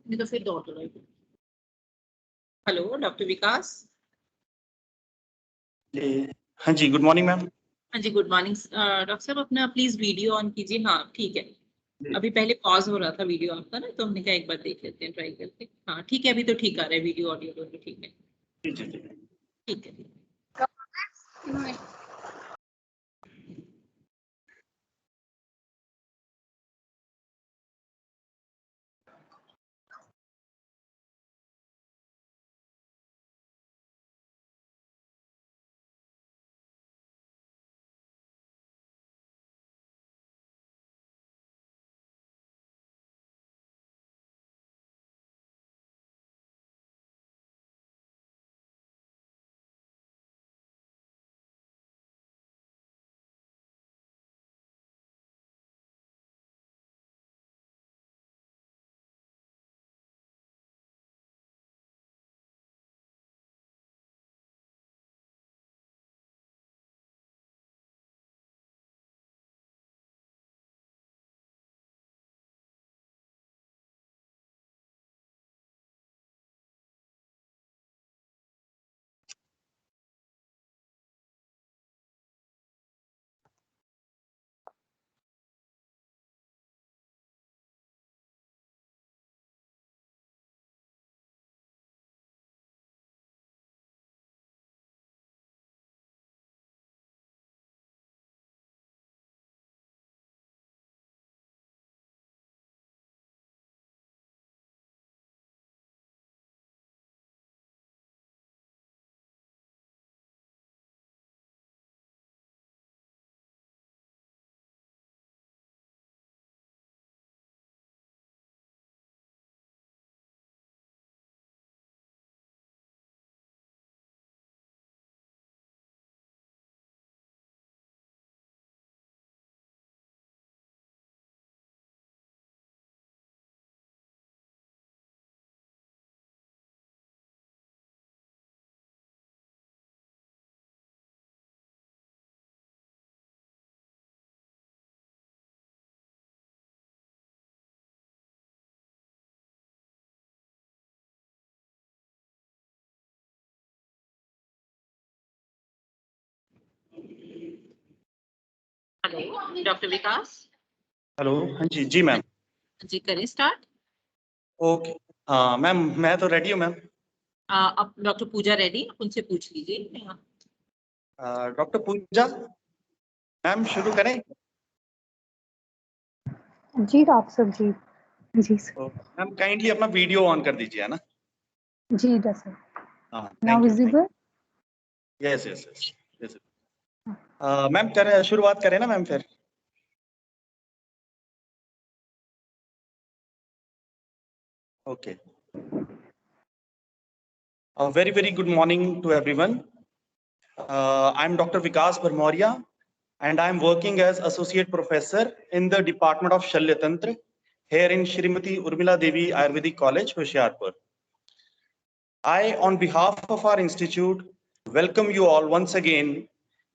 नहीं तो फिर डॉट लगाइए। हेलो डॉक्टर विकास। हाँ जी, गुड मॉर्निंग मैम। हाँ जी गुड मॉर्निंग। डॉक्टर साहब अपना प्लीज वीडियो ऑन कीजिए। हाँ ठीक है। अभी पहले पॉज हो रहा था वीडियो आपका ना, तो हमने कहा एक बार देख लेते हैं ट्राई करके। हाँ ठीक है, अभी तो ठीक आ रहा है, वीडियो ऑडियो दोनों ठीक है। ठीक है। हेलो डॉक्टर विकास। हेलो, हाँ जी जी मैम। जी करें स्टार्ट। ओके। हाँ मैम, मैं तो रेडी हूँ मैम। अब डॉक्टर पूजा रेडी, उनसे पूछ लीजिए। डॉक्टर पूजा मैम, शुरू करें? जी डॉक्टर जी। जी सर। मैम काइंडली अपना वीडियो ऑन कर दीजिए, है ना? जी सर। हाँ, now thank you. Visible. Yes yes yes yes. Ma'am शुरुआत करें ना मैम फिर? Okay. Very good morning to everyone. I'm Dr. Vikas Bharmoria, and I'm working as Associate Professor in the Department of Shalya Tantra here in Shrimati Urmila Devi Ayurvedic College, Hoshiarpur. I, on behalf of our institute, welcome you all once again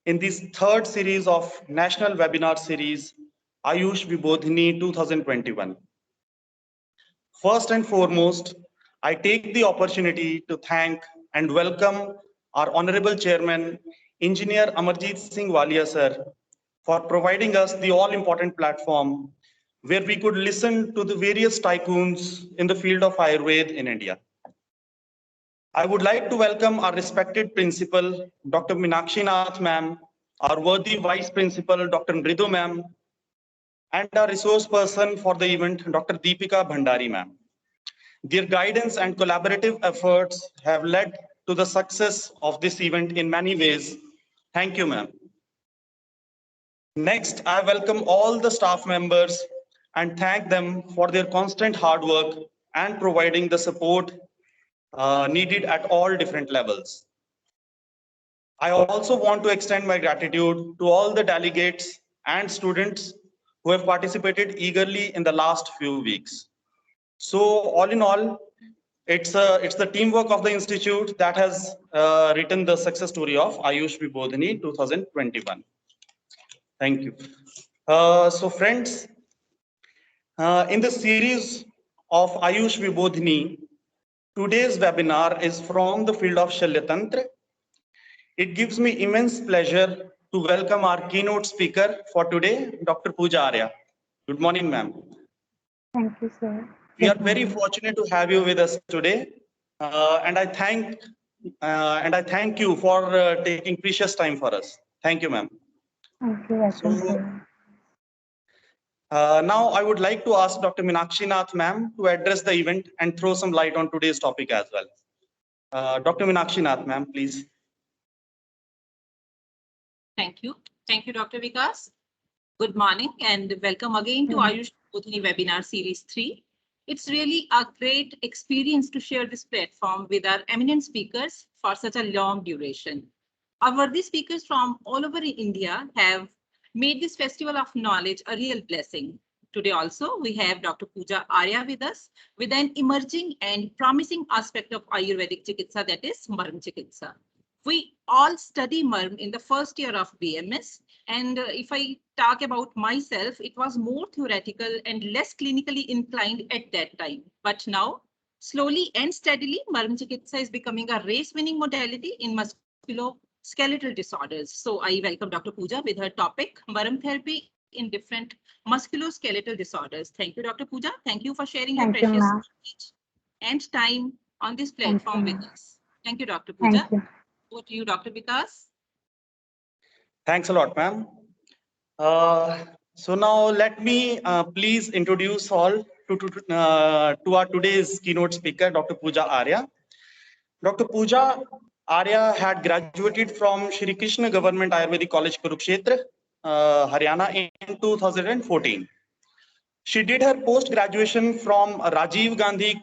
in this third series of National Webinar Series, Ayush Vibodhini 2021. First and foremost, I take the opportunity to thank and welcome our Honorable Chairman, Engineer Amarjeet Singh Walia sir, for providing us the all-important platform where we could listen to the various tycoons in the field of Ayurveda in India. I would like to welcome our respected principal, Dr. Minakshi Nath ma'am, our worthy vice principal, Dr. Mridu ma'am, and our resource person for the event, Dr. Deepika Bhandari ma'am. Their guidance and collaborative efforts have led to the success of this event in many ways. Thank you, ma'am. Next, I welcome all the staff members and thank them for their constant hard work and providing the support needed at all different levels. I also want to extend my gratitude to all the delegates and students who have participated eagerly in the last few weeks. So all in all, it's the teamwork of the institute that has written the success story of Ayush Vibodhini 2021. Thank you. So friends, in the series of Ayush Vibodhini, today's webinar is from the field of Shalya Tantra. It gives me immense pleasure to welcome our keynote speaker for today, Dr. Pooja Arya. Good morning, ma'am. Thank you, sir. We are Good very morning. fortunate to have you with us today, and I thank you for taking precious time for us. Thank you, ma'am. Thank you, welcome, So sir. now I would like to ask Dr. Meenakshi Nath, ma'am, to address the event and throw some light on today's topic as well. Dr. Meenakshi Nath, ma'am, please. Thank you. Thank you, Dr. Vikas. Good morning and welcome again to Ayush Vibodhini webinar series 3. It's really a great experience to share this platform with our eminent speakers for such a long duration. Our worthy speakers from all over India have made this festival of knowledge a real blessing. Today also, we have Dr. Pooja Arya with us with an emerging and promising aspect of Ayurvedic Chikitsa, that is Marm Chikitsa. We all study Marm in the first year of BMS. And if I talk about myself, it was more theoretical and less clinically inclined at that time. But now, slowly and steadily, Marm Chikitsa is becoming a race-winning modality in musculoskeletal disorders. So I welcome Dr. Pooja with her topic, Marm therapy in different musculoskeletal disorders. Thank you, Dr. Pooja. Thank you for sharing your Thank you, precious ma'am. knowledge and time on this Thank platform you, with ma'am. us. Thank you, Dr. Pooja. Thank you. Over to you, Dr. Vikas. Thanks a lot, ma'am. So now let me please introduce all to our today's keynote speaker, Dr. Pooja Arya. Dr. Pooja Arya had graduated from Shri Krishna Government Ayurvedic College, Kurukshetra, Haryana in 2014. She did her post-graduation from Rajiv Gandhi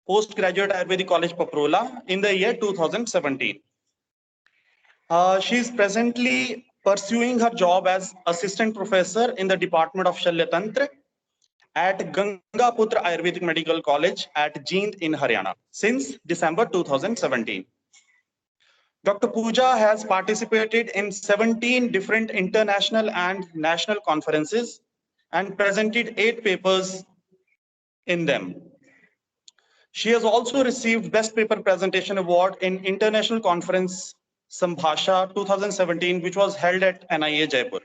Postgraduate Ayurvedic College, Paprola in the year 2017. She is presently pursuing her job as assistant professor in the Department of Shalya Tantra at Gangaputra Ayurvedic Medical College at Jind in Haryana since December 2017. Dr. Pooja has participated in 17 different international and national conferences and presented 8 papers in them. She has also received Best Paper Presentation Award in International Conference Sambhasha 2017, which was held at NIA Jaipur.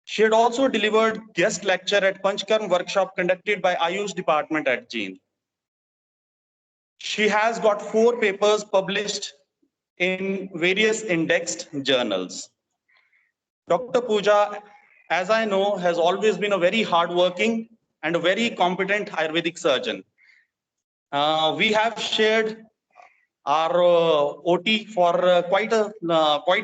She had also delivered guest lecture at Panchkarm workshop conducted by Ayush department at Jind. She has got 4 papers published in various indexed journals. Dr. Pooja, as I know, has always been a very hardworking and a very competent Ayurvedic surgeon. We have shared our OT for quite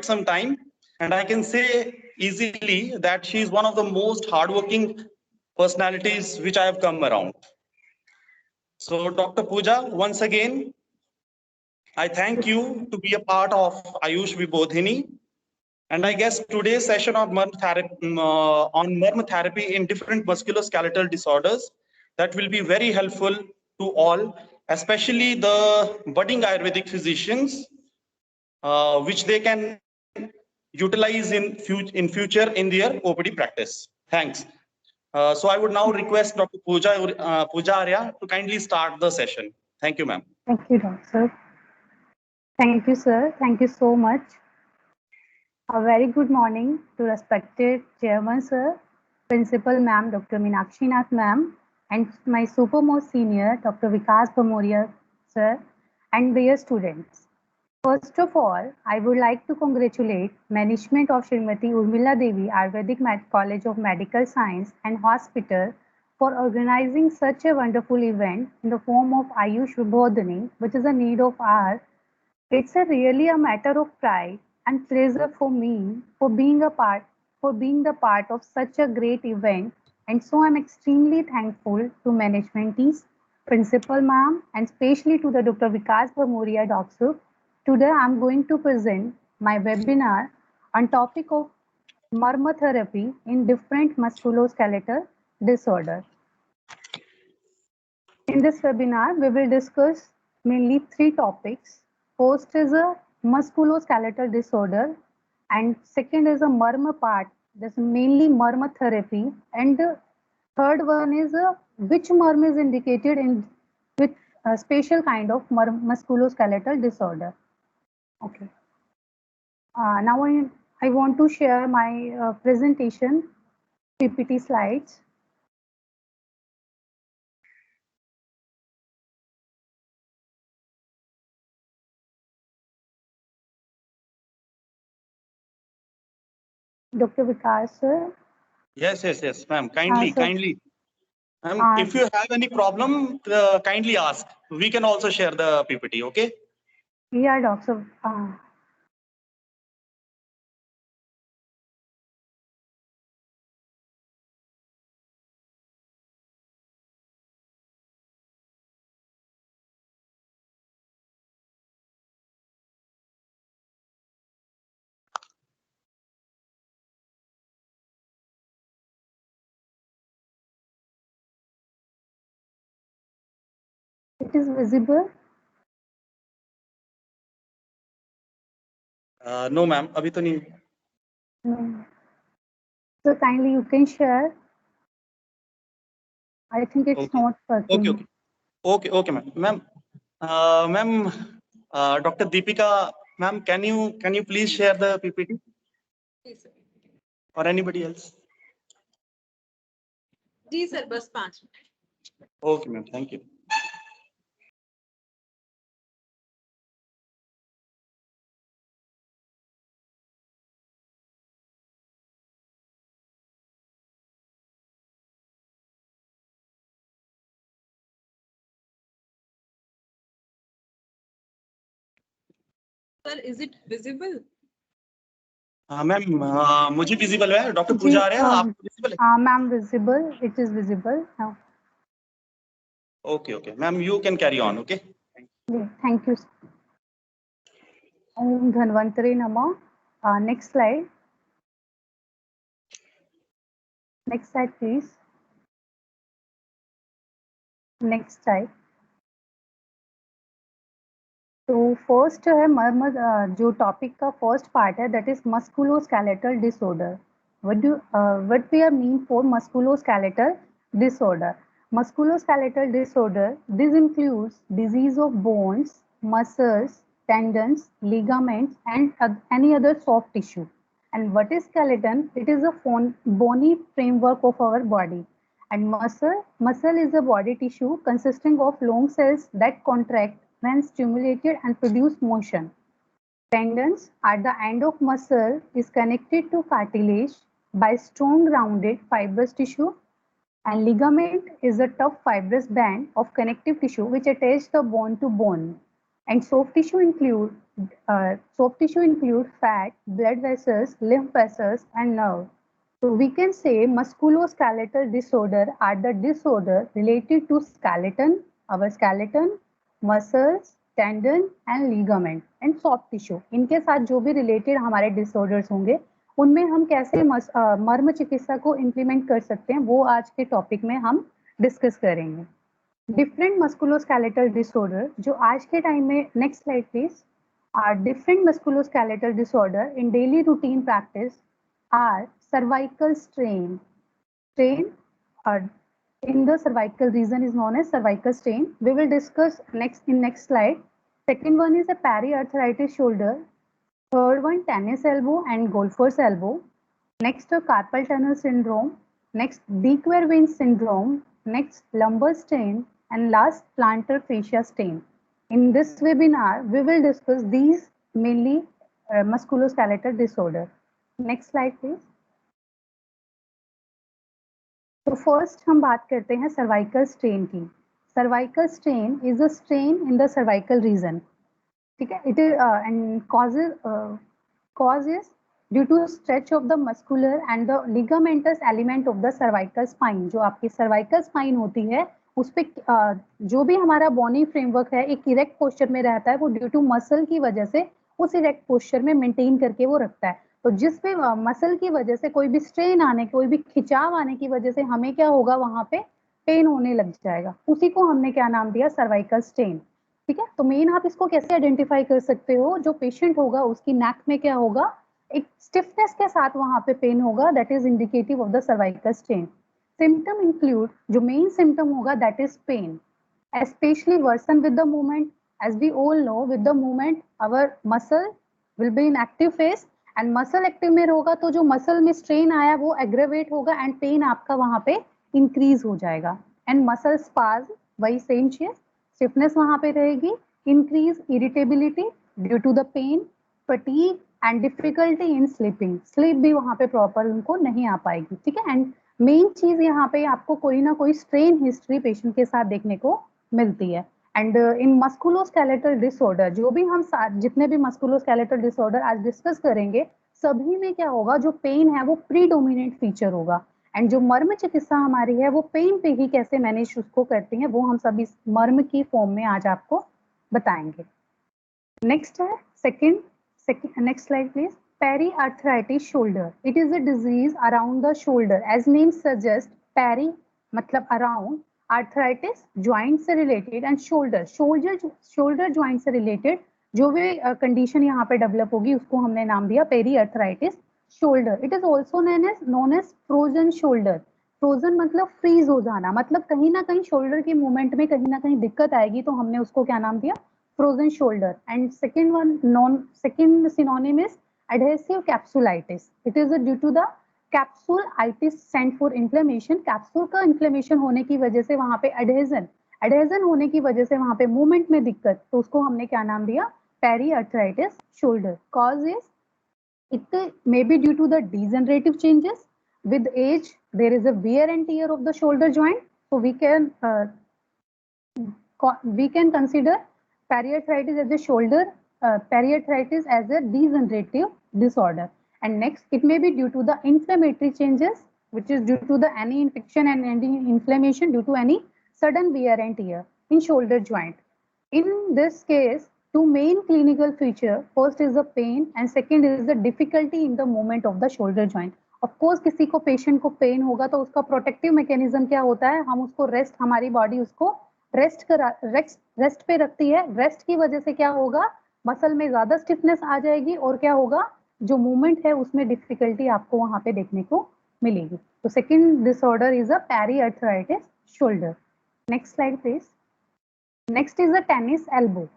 some time, and I can say easily that she is one of the most hardworking personalities which I have come around. So, Dr. Pooja, once again, I thank you to be a part of Ayush Vibodhini. And I guess today's session on Marm therapy in different musculoskeletal disorders, that will be very helpful to all, especially the budding Ayurvedic physicians, which they can utilize in future in their OPD practice. Thanks. So I would now request Dr. Pooja Arya to kindly start the session. Thank you, ma'am. Thank you, doctor. Thank you, sir. Thank you so much. A very good morning to respected Chairman, sir, Principal, ma'am, Dr. Meenakshi Nath, ma'am, and my supermost senior, Dr. Vikas Pamoria, sir, and dear students. First of all, I would like to congratulate management of Srimati Urmila Devi Ayurvedic College of Medical Science and Hospital for organizing such a wonderful event in the form of Ayush Vibodhini, which is a need of our. It's really a matter of pride and pleasure for me for being the part of such a great event, and so I'm extremely thankful to management teams, principal ma'am, and especially to the Dr. Vikas Bhamoria doctor. Today I'm going to present my webinar on topic of myrmotherapy in different musculoskeletal disorder. In this webinar, we will discuss mainly 3 topics. First is a musculoskeletal disorder, and second is a myrma part. This is mainly myrmotherapy, and Third one is which murmur is indicated in with a special kind of musculoskeletal disorder. Okay. Now I want to share my presentation PPT slides. Dr. Vikas sir. Yes, ma'am. Kindly, So, kindly. If you have any problem, kindly ask. We can also share the PPT, okay? Yeah, doctor. It is visible. No, ma'am. अभी तो नहीं. No. So kindly you can share. I think it's Okay. not working. Okay, ma'am. Ma'am, Dr. Deepika, ma'am, can you please share the PPT? Yes, sir. Or anybody else? जी sir बस 5 minute. Okay, ma'am. Thank you. Sir, is it visible? Ma'am मुझे visible है. Doctor Pooja Arya आपको visible है? Ma'am, visible. It is visible now. Okay, ma'am, you can carry on. Okay. Yeah, thank you. Om Dhanvantari Namah. Next slide. Next slide, please. Next slide. तो first है मर्मर जो topic का first part है that is musculoskeletal disorder. What we are mean for musculoskeletal disorder. Musculoskeletal disorder, this includes disease of bones, muscles, tendons, ligaments, and any other soft tissue. And what is skeleton? It is a bony framework of our body. And muscle is a body tissue consisting of long cells that contract when stimulated and produce motion. Tendons at the end of muscle is connected to cartilage by strong rounded fibrous tissue, and ligament is a tough fibrous band of connective tissue which attach the bone to bone. And soft tissue include fat, blood vessels, lymph vessels, and nerve. So we can say musculoskeletal disorder are the disorder related to skeleton, our skeleton, muscles, tendon and ligament and soft tissue. इनके साथ जो भी related हमारे disorders होंगे उनमें हम कैसे मर्म चिकित्सा को implement कर सकते हैं वो आज के टॉपिक में हम डिस्कस करेंगे. डिफरेंट मस्कुलोस्केलेटल डिसऑर्डर जो आज के टाइम में, next slide please, are different musculoskeletal disorder in daily routine practice are cervical strain in the cervical region is known as cervical strain. We will discuss next slide. Second one is a periarthritis shoulder. Third one, tennis elbow and golfer's elbow. Next, carpal tunnel syndrome. Next, de Quervain syndrome. Next, lumbar strain. And last, plantar fascia strain. In this webinar, we will discuss these mainly musculoskeletal disorder. Next slide, please. तो first हम बात करते हैं cervical strain की. Cervical strain is a strain in the cervical region. ठीक है. It is and cause is due to stretch of the muscular and the ligamentous element of the cervical spine. जो आपकी cervical spine होती है उस पे जो भी हमारा bony framework है एक इरेक्ट पोस्चर में रहता है, वो ड्यू टू मसल की वजह से उस इरेक्ट पोस्चर में मेंटेन करके वो रखता है. तो जिस पे मसल की वजह से कोई भी स्ट्रेन आने, कोई भी खिंचाव आने की वजह से हमें क्या होगा, वहां पे पेन होने लग जाएगा. उसी को हमने क्या नाम दिया, सर्वाइकल स्ट्रेन. ठीक है. तो मेन आप इसको कैसे आइडेंटिफाई कर सकते हो, जो पेशेंट होगा उसकी नेक में क्या होगा, एक स्टिफनेस के साथ वहां पे पेन होगा, that is indicative of the cervical strain. Symptom include, जो मेन सिम्टम होगा that is pain, especially worsen with the movement. As we all know, with the movement our muscle will be in active phase, and muscle active में होगा तो जो muscle में strain आया वो aggravate होगा and pain आपका वहाँ पे increase हो जाएगा. And muscle spasm, वही same चीज, stiffness वहाँ पे रहेगी, increase irritability due to the pain, fatigue and difficulty in sleeping. Sleep भी वहाँ पे proper उनको नहीं आ पाएगी, ठीक है. And मेन चीज यहाँ पे आपको कोई ना कोई स्ट्रेन हिस्ट्री पेशेंट के साथ देखने को मिलती है. एंड इन मस्कुलोस्केलेटल डिसऑर्डर, जो भी हम जितने भी मस्कुलोस्केलेटल डिसऑर्डर आज डिस्कस करेंगे, सभी में क्या होगा, जो पेन है वो प्रीडोमिनेंट फीचर होगा. एंड जो मर्म चिकित्सा हमारी है वो पेन पे ही कैसे मैनेज उसको करती है, वो हम सभी मर्म की फॉर्म में आज आपको बताएंगे. नेक्स्ट है second next slide please. Periarthritis shoulder. It is a disease around the shoulder. As name suggests, peri मतलब around, arthritis joint से related and shoulder joint से related जो भी condition यहाँ पे develop होगी उसको हमने नाम दिया periarthritis shoulder. It is also known as frozen shoulder. Frozen मतलब freeze हो जाना, मतलब कहीं ना कहीं shoulder की movement में कहीं ना कहीं दिक्कत आएगी तो हमने उसको क्या नाम दिया, frozen shoulder. And second synonym is adhesive capsulitis. It is due to the capsulitis stand for inflammation. Capsule का इन्फ्लेमेशन होने की वजह से वहां पे एडहेजन होने की वजह से वहां पे मूवमेंट में दिक्कत, तो उसको हमने क्या नाम दिया, periarthritis shoulder. Cause is it may be due to the degenerative changes with age. There is a wear and tear of the shoulder joint, so we can consider periarthritis as a shoulder periarthritis as a degenerative disorder. And next, it may be due to the inflammatory changes, which is due to the any infection and any inflammation due to any sudden wear and tear in shoulder joint. In this case, two main clinical features, first is the pain and second is the difficulty in the movement of the shoulder joint. Of course, किसी को patient को pen होगा तो उसका protective mechanism क्या होता है, हम उसको रेस्ट, हमारी बॉडी उसको रेस्ट पे रखती है. रेस्ट की वजह से क्या होगा, मसल में ज्यादा स्टिफनेस आ जाएगी और क्या होगा, जो मूवमेंट है उसमें डिफिकल्टी आपको वहां पे देखने को मिलेगी. तो second disorder is a periarthritis shoulder. Next slide please. Next is a tennis elbow.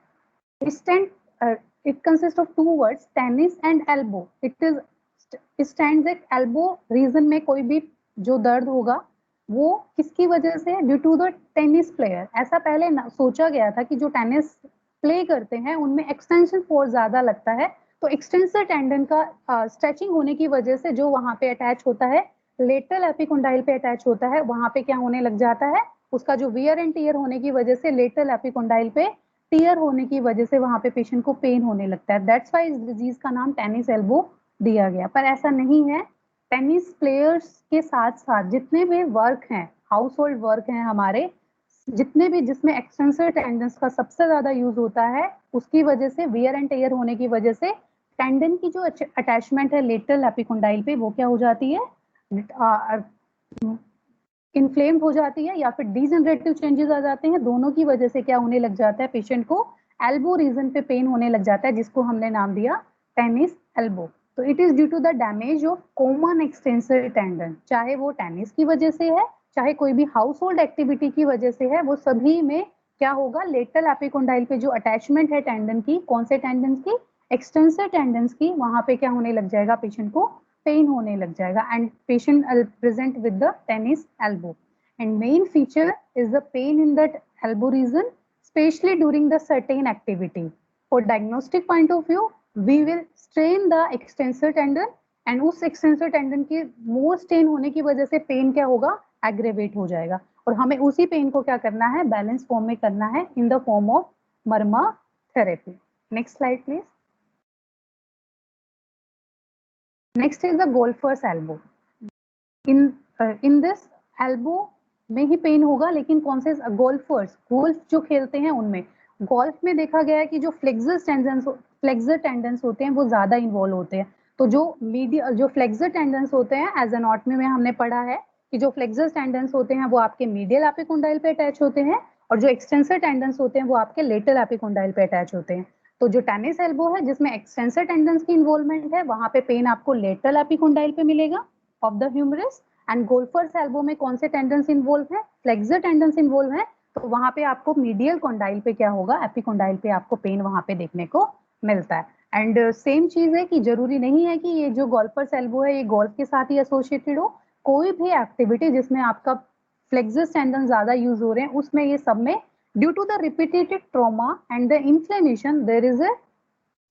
It consists of two words, tennis and elbow. It stands at elbow region में कोई भी जो दर्द होगा वो किसकी वजह से, due to the tennis player. ऐसा पहले सोचा गया था कि जो टेनिस प्ले करते हैं उनमें एक्सटेंशन फोर्स ज्यादा लगता है, तो एक्सटेंसर टेंडन का स्ट्रेचिंग होने की वजह से जो वहां पे अटैच होता है, लेटरल एपिकोंडाइल पे अटैच होता है, वहां पे क्या होने लग जाता है, उसका जो वियर एंड टियर होने की वजह से लेटरल एपिकोंडाइल पे टियर होने की वजह से वहां पे पेशेंट को पेन होने लगता है. दैट्स व्हाई इस डिजीज का नाम टेनिस एल्बो दिया गया. पर ऐसा नहीं है. टेनिस प्लेयर्स के साथ साथ जितने भी वर्क हैं, हाउस होल्ड वर्क हैं हमारे, जितने भी जिसमें एक्सटेंसर टेंडन्स का सबसे ज्यादा यूज होता है, उसकी वजह से वियर एंड टेयर होने की वजह से टेंडन की जो अटैचमेंट है लेटरल एपिकोंडाइल पे वो क्या हो जाती है, इन्फ्लेम्ड हो जाती है या फिर डिजेनरेटिव चेंजेस आ जाते हैं. दोनों की वजह से क्या होने लग जाता है, पेशेंट को एल्बो रीजन पे पेन होने लग जाता है, जिसको हमने नाम दिया टेनिस एल्बो. तो it is due to the damage of common extensor tendon, चाहे वो टेनिस की वजह से है, चाहे कोई भी हाउस होल्ड एक्टिविटी की वजह से है, वो सभी में क्या होगा, लेटरल एपिकोंडाइल पे जो अटैचमेंट है टेंडन की, कौन से टेंडन की, एक्सटेंसर टेंडन्स की, वहां पे क्या होने लग जाएगा, पेशेंट को पेन होने लग जाएगा. And patient present with the tennis elbow. And main feature is the pain in that elbow region, specially during the certain activity. For diagnostic point of view, we will strain the extensor tendon and उस extensor tendon के more strain होने की वजह से pen क्या होगा, aggravate हो जाएगा. और हमें उसी पेन को क्या करना है, बैलेंस फॉर्म में करना है इन the form of Marma therapy. Next slide please. Next is the golfer's elbow. In this elbow में ही पेन होगा, लेकिन कौन से गोल्फर्स, गोल्फ जो खेलते हैं उनमें, गोल्फ में देखा गया है कि जो फ्लेक्सर टेंडन्स होते हैं वो ज्यादा इन्वॉल्व होते हैं. तो जो फ्लेक्सर टेंडन्स होते हैं, एज एनाटॉमी में हमने पढ़ा है कि जो फ्लेक्सर टेंडन्स होते हैं वो आपके मीडियल एपिकोंडाइल पे अटैच होते हैं, और जो एक्सटेंसर टेंडन्स होते हैं वो आपके लेटरल एपिकोंडाइल पे अटैच होते हैं. तो जो टेनिस एल्बो है जिसमें एक्सटेंसर टेंडन्स की इन्वॉल्वमेंट है, वहां पे पेन आपको लेटरल एपिकोंडाइल पे मिलेगा of the humerus, and golfer's elbow में कौन से टेंडन्स इन्वॉल्व है, फ्लेक्सर टेंडन्स इन्वॉल्व है, तो वहां पे आपको मीडियल कॉन्डाइल पे क्या होगा, एपिकॉन्डाइल पे आपको पेन वहां पे देखने को मिलता है। एंड सेम चीज है कि जरूरी नहीं है कि ये जो गोल्फर्स एल्बो है ये गोल्फ के साथ ही एसोसिएटेड हो, कोई भी एक्टिविटी जिसमें आपका फ्लेक्सर टेंडन ज्यादा यूज हो रहे हैं उसमें ये सब में due to the repeated trauma and the inflammation there is a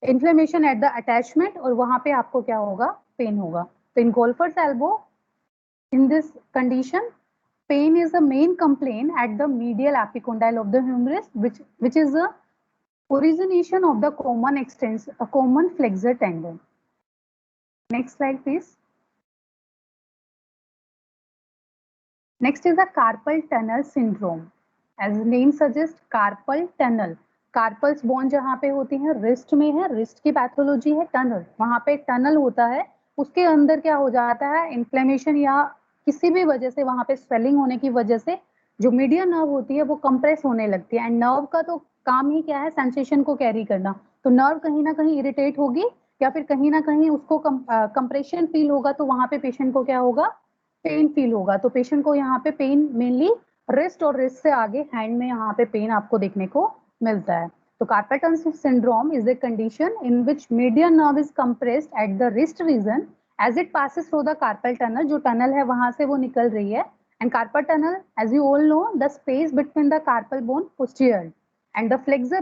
inflammation at the attachment और वहां पे आपको क्या होगा, पेन होगा। तो in golfer's elbow in this condition pain is the main complaint at the medial epicondyle of the humerus which is the origination of the common flexor tendon. Next slide please. Next is the carpal tunnel syndrome. As the name suggests, carpal tunnel, carpals bone जहाँ पे होती है wrist में है, wrist की pathology है tunnel, वहां पे टनल होता है, उसके अंदर क्या हो जाता है, इन्फ्लेमेशन या किसी भी वजह से वहां पे स्वेलिंग होने की वजह से जो मीडियन नर्व होती है वो कंप्रेस होने लगती है। एंड नर्व का तो काम ही क्या है, सेंसेशन को कैरी करना, तो नर्व कहीं ना कहीं इरिटेट होगी या फिर कहीं ना कहीं उसको कंप्रेशन फील होगा, तो वहां पे पेशेंट को क्या होगा, पेन फील होगा। तो पेशेंट को यहाँ पे पेन मेनली रिस्ट और रिस्ट से आगे हैंड में यहाँ पे पेन आपको देखने को मिलता है। तो carpal tunnel syndrome is a condition in which median nerve is compressed at the wrist region as it passes through the carpal tunnel, जो टनल है वहां से वो निकल रही है। And carpal tunnel as you all know the space between the carpal bone posterior and the flexor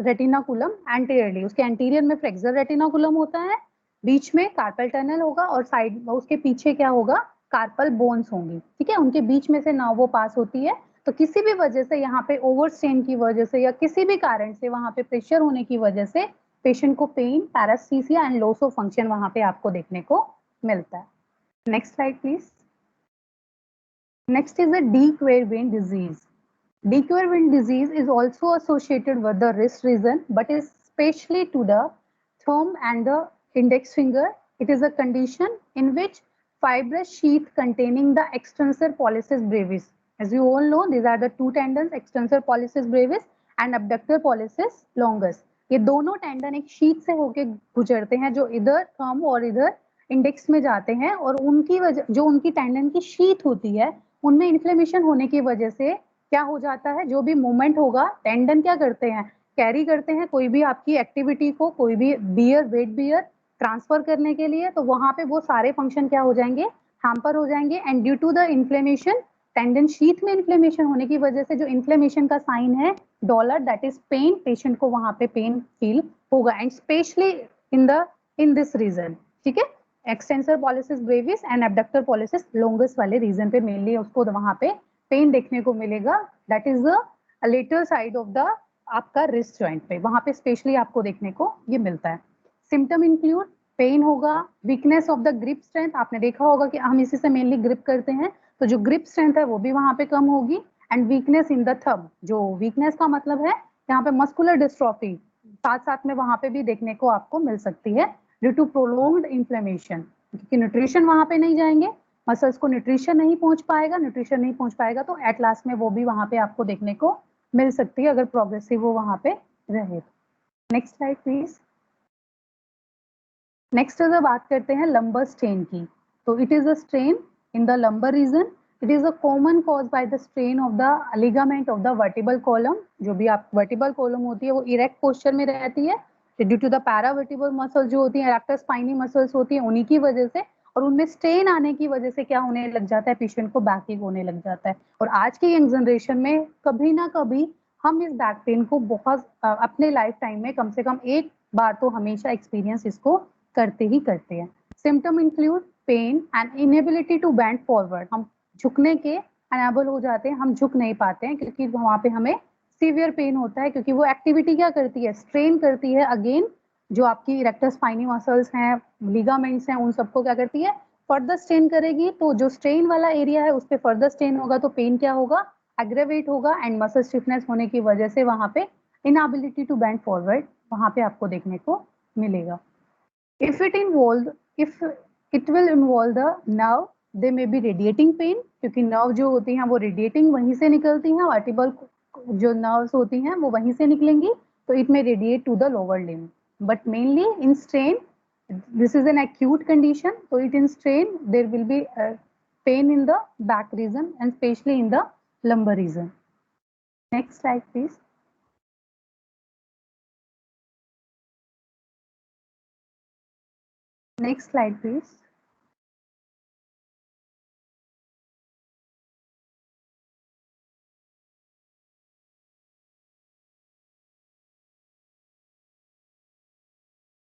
retinaculum anteriorly, उसके anterior में flexor retinaculum होता है, बीच में कार्पल टनल होगा और साइड उसके पीछे क्या होगा, कार्पल बोन्स होंगी, ठीक है, उनके बीच में से नर्व वो पास होती है। तो किसी भी वजह से यहाँ पे ओवरस्ट्रेन की वजह से या किसी भी कारण से वहां पे प्रेशर होने की वजह से पेशेंट को pain, paraesthesia and loss of function वहां पे आपको देखने को मिलता है। Next slide please. Next is the de Quervain disease. De Quervain disease is also associated with the wrist region but is specially to the thumb and the index finger. It is a condition in which fibrous sheath containing the extensor pollicis brevis. As you all know, these are the two tendons, extensor pollicis brevis and abductor pollicis longus. ये दोनों tendon एक sheet से होके गुजरते हैं जो इधर thumb और इधर इंडेक्स में जाते हैं, और उनकी वजह जो उनकी टेंडन की शीट होती है उनमें इन्फ्लेमेशन होने की वजह से क्या हो जाता है, जो भी मूवमेंट होगा टेंडन क्या करते हैं, कैरी करते हैं कोई भी आपकी एक्टिविटी को, कोई भी बियर, वेट बियर ट्रांसफर करने के लिए, तो वहां पे वो सारे फंक्शन क्या हो जाएंगे, हैम्पर हो जाएंगे। And due to the inflammation, tendon sheath में इन्फ्लेमेशन होने की वजह से जो इन्फ्लेमेशन का साइन है dolor, that is pain, patient को वहां पे पेन फील होगा and specially in this region, ठीक है, extensor pollicis brevis and abductor pollicis longus वाले रीजन पे मेनली उसको वहां पे पेन देखने को मिलेगा। That is the lateral side of the आपका रिस्ट जॉइंट पे, वहां पे स्पेशली आपको देखने को ये मिलता है। सिम्टम इंक्लूड पेन होगा, weakness of the grip strength, आपने देखा होगा कि हम इसी से मेनली ग्रिप करते हैं, तो जो ग्रिप स्ट्रेंथ है वो भी वहां पे कम होगी। And weakness in the thumb, जो वीकनेस का मतलब है यहाँ पे मस्कुलर डिस्ट्रॉफी साथ साथ में वहां पे भी देखने को आपको मिल सकती है ड्यू टू प्रोलॉन्ग्ड इन्फ्लेमेशन, क्योंकि न्यूट्रिशन वहां पे नहीं जाएंगे, मसल्स को न्यूट्रिशन नहीं पहुंच पाएगा, तो एट लास्ट में वो भी वहां पे आपको देखने को मिल सकती है अगर प्रोग्रेसिव वो वहां पे रहे। Next slide please. नेक्स्ट अगर बात करते हैं लंबर स्ट्रेन की, तो it is a strain in the lumbar region, it is a common cause by the strain of the ligament of the vertebral column, जो भी आप वर्टिबल कॉलम होती है वो इरेक्ट पोस्चर में रहती है ड्यू टू द पैरावर्टिबल मसल्स जो होती है, एरेक्टर स्पाइनी मसल्स होती है, उन्हीं की वजह से, और उनमें स्ट्रेन आने की वजह से क्या होने लग जाता है, पेशेंट को बैक होने लग जाता है। और आज की यंग जनरेशन में कभी ना कभी हम इस बैक पेन को बहुत अपने लाइफ टाइम में कम से कम एक बार तो हमेशा एक्सपीरियंस इसको करते ही करते हैं। Symptom include pain and inability to bend forward, हम झुकने के अनेबल हो जाते हैं, हम झुक नहीं पाते हैं क्योंकि वहां पे हमें सीवियर पेन होता है, क्योंकि वो एक्टिविटी क्या करती है, स्ट्रेन करती है अगेन जो आपकी इरेक्टर स्पाइनी मसल्स हैं, लिगामेंट्स हैं, उन सबको क्या करती है, फर्दर स्ट्रेन करेगी। तो जो स्ट्रेन वाला एरिया है उस पर फर्दर स्ट्रेन होगा तो पेन क्या होगा, एग्रेवेट होगा एंड मसल स्टिफनेस होने की वजह से वहां पे इनएबिलिटी टू बेंड फॉरवर्ड वहां पे आपको देखने को मिलेगा। If it will involve the nerve, they may be radiating pain, क्योंकि नर्व जो होती हैं वो रेडिएटिंग वहीं से निकलती हैं, वर्टिबल जो नर्व्स होती हैं वो वहीं से निकलेंगी, तो it may radiate to the lower limb, but mainly in strain, this is an acute condition, so it in strain there will be pain in the back region and especially in the lumbar region. Next slide, please. Next slide, please.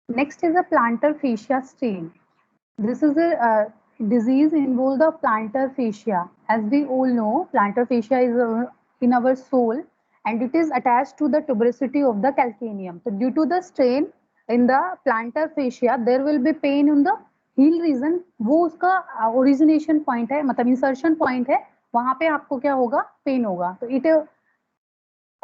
Next is a plantar fascia strain. This is a disease involved the plantar fascia. As we all know, plantar fascia is in our sole and it is attached to the tuberosity of the calcaneum. So due to the strain in the plantar fascia, there will be pain in the heel region. वो उसका origination point है, मतलब insertion point है, वहाँ पे आपको क्या होगा, pain होगा. तो it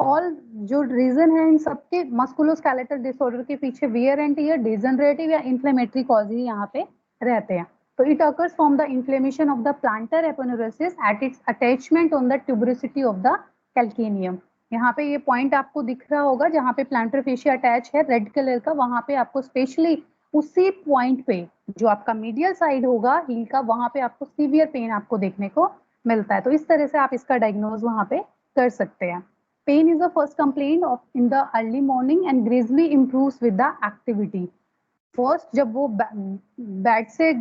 ऑल जो रीजन है इन सबके मस्कुलोस्केलेटल डिसऑर्डर के पीछे वियर एंड टियर, डिजनरेटिव या इन्फ्लेमेटरी कॉज ही यहाँ पे रहते हैं. तो it occurs from the inflammation of the plantar aponeurosis at its attachment on the tuberosity of the calcaneum. यहाँ पे ये पॉइंट आपको दिख रहा होगा जहाँ पे प्लांटर फेशिया अटैच है रेड कलर का, वहां पे आपको स्पेशली उसी पॉइंट पे जो आपका मीडियल साइड होगा हील का, वहां पे आपको सीवियर पेन आपको देखने को मिलता है. तो इस तरह से आप इसका डायग्नोज वहां पे कर सकते हैं. Pain is the first complaint in the early morning and gradually improves with the activity. First जब वो बेड से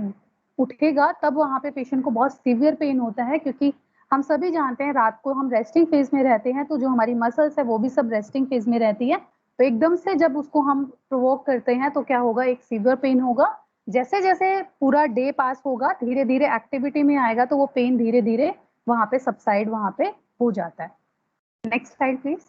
उठेगा तब वहाँ पे पेशेंट को बहुत सीवियर पेन होता है, क्योंकि हम सभी जानते हैं रात को हम रेस्टिंग फेज में रहते हैं, तो जो हमारी मसल्स है वो भी सब रेस्टिंग फेज में रहती है. तो एकदम से जब उसको हम प्रोवोक करते हैं तो क्या होगा, एक सीवियर पेन होगा. जैसे जैसे पूरा डे पास होगा धीरे धीरे एक्टिविटी में आएगा तो वो पेन धीरे धीरे वहाँ पे सबसाइड वहाँ पे हो जाता है. Next slide, please.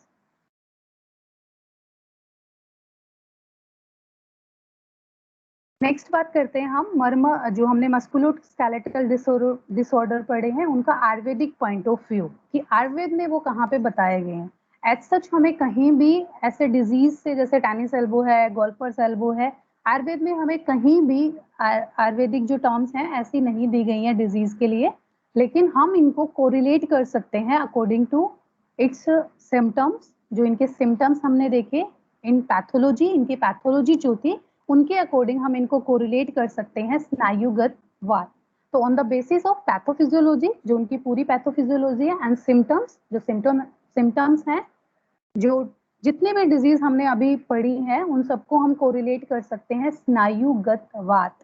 नेक्स्ट बात करते हैं हम मर्म, जो हमने मस्कुलोस्केलेटल डिसऑर्डर पढ़े हैं उनका आयुर्वेदिक पॉइंट ऑफ व्यू, कि आयुर्वेद में वो कहाँ पे बताए गए हैं. एज सच हमें कहीं भी ऐसे डिजीज से, जैसे टेनिस एल्बो है, गोल्फर्स एल्बो है, आयुर्वेद में हमें कहीं भी आयुर्वेदिक जो टर्म्स हैं ऐसी नहीं दी गई हैं डिजीज के लिए, लेकिन हम इनको कोरिलेट कर सकते हैं अकॉर्डिंग टू इट्स सिम्टम्स. जो इनके सिम्टम्स हमने देखे इन पैथोलॉजी, इनकी पैथोलॉजी जो थी उनके अकॉर्डिंग हम इनको कोरिलेट कर सकते हैं स्नायुगत वात. तो on the basis of pathophysiology, जो उनकी पूरी पैथोफिजियोलॉजी है, एंड सिम्टम्स, जो सिम्टम्स हैं, जो जितने भी डिजीज हमने अभी पढ़ी है उन सबको हम कोरिलेट कर सकते हैं स्नायुगत वात.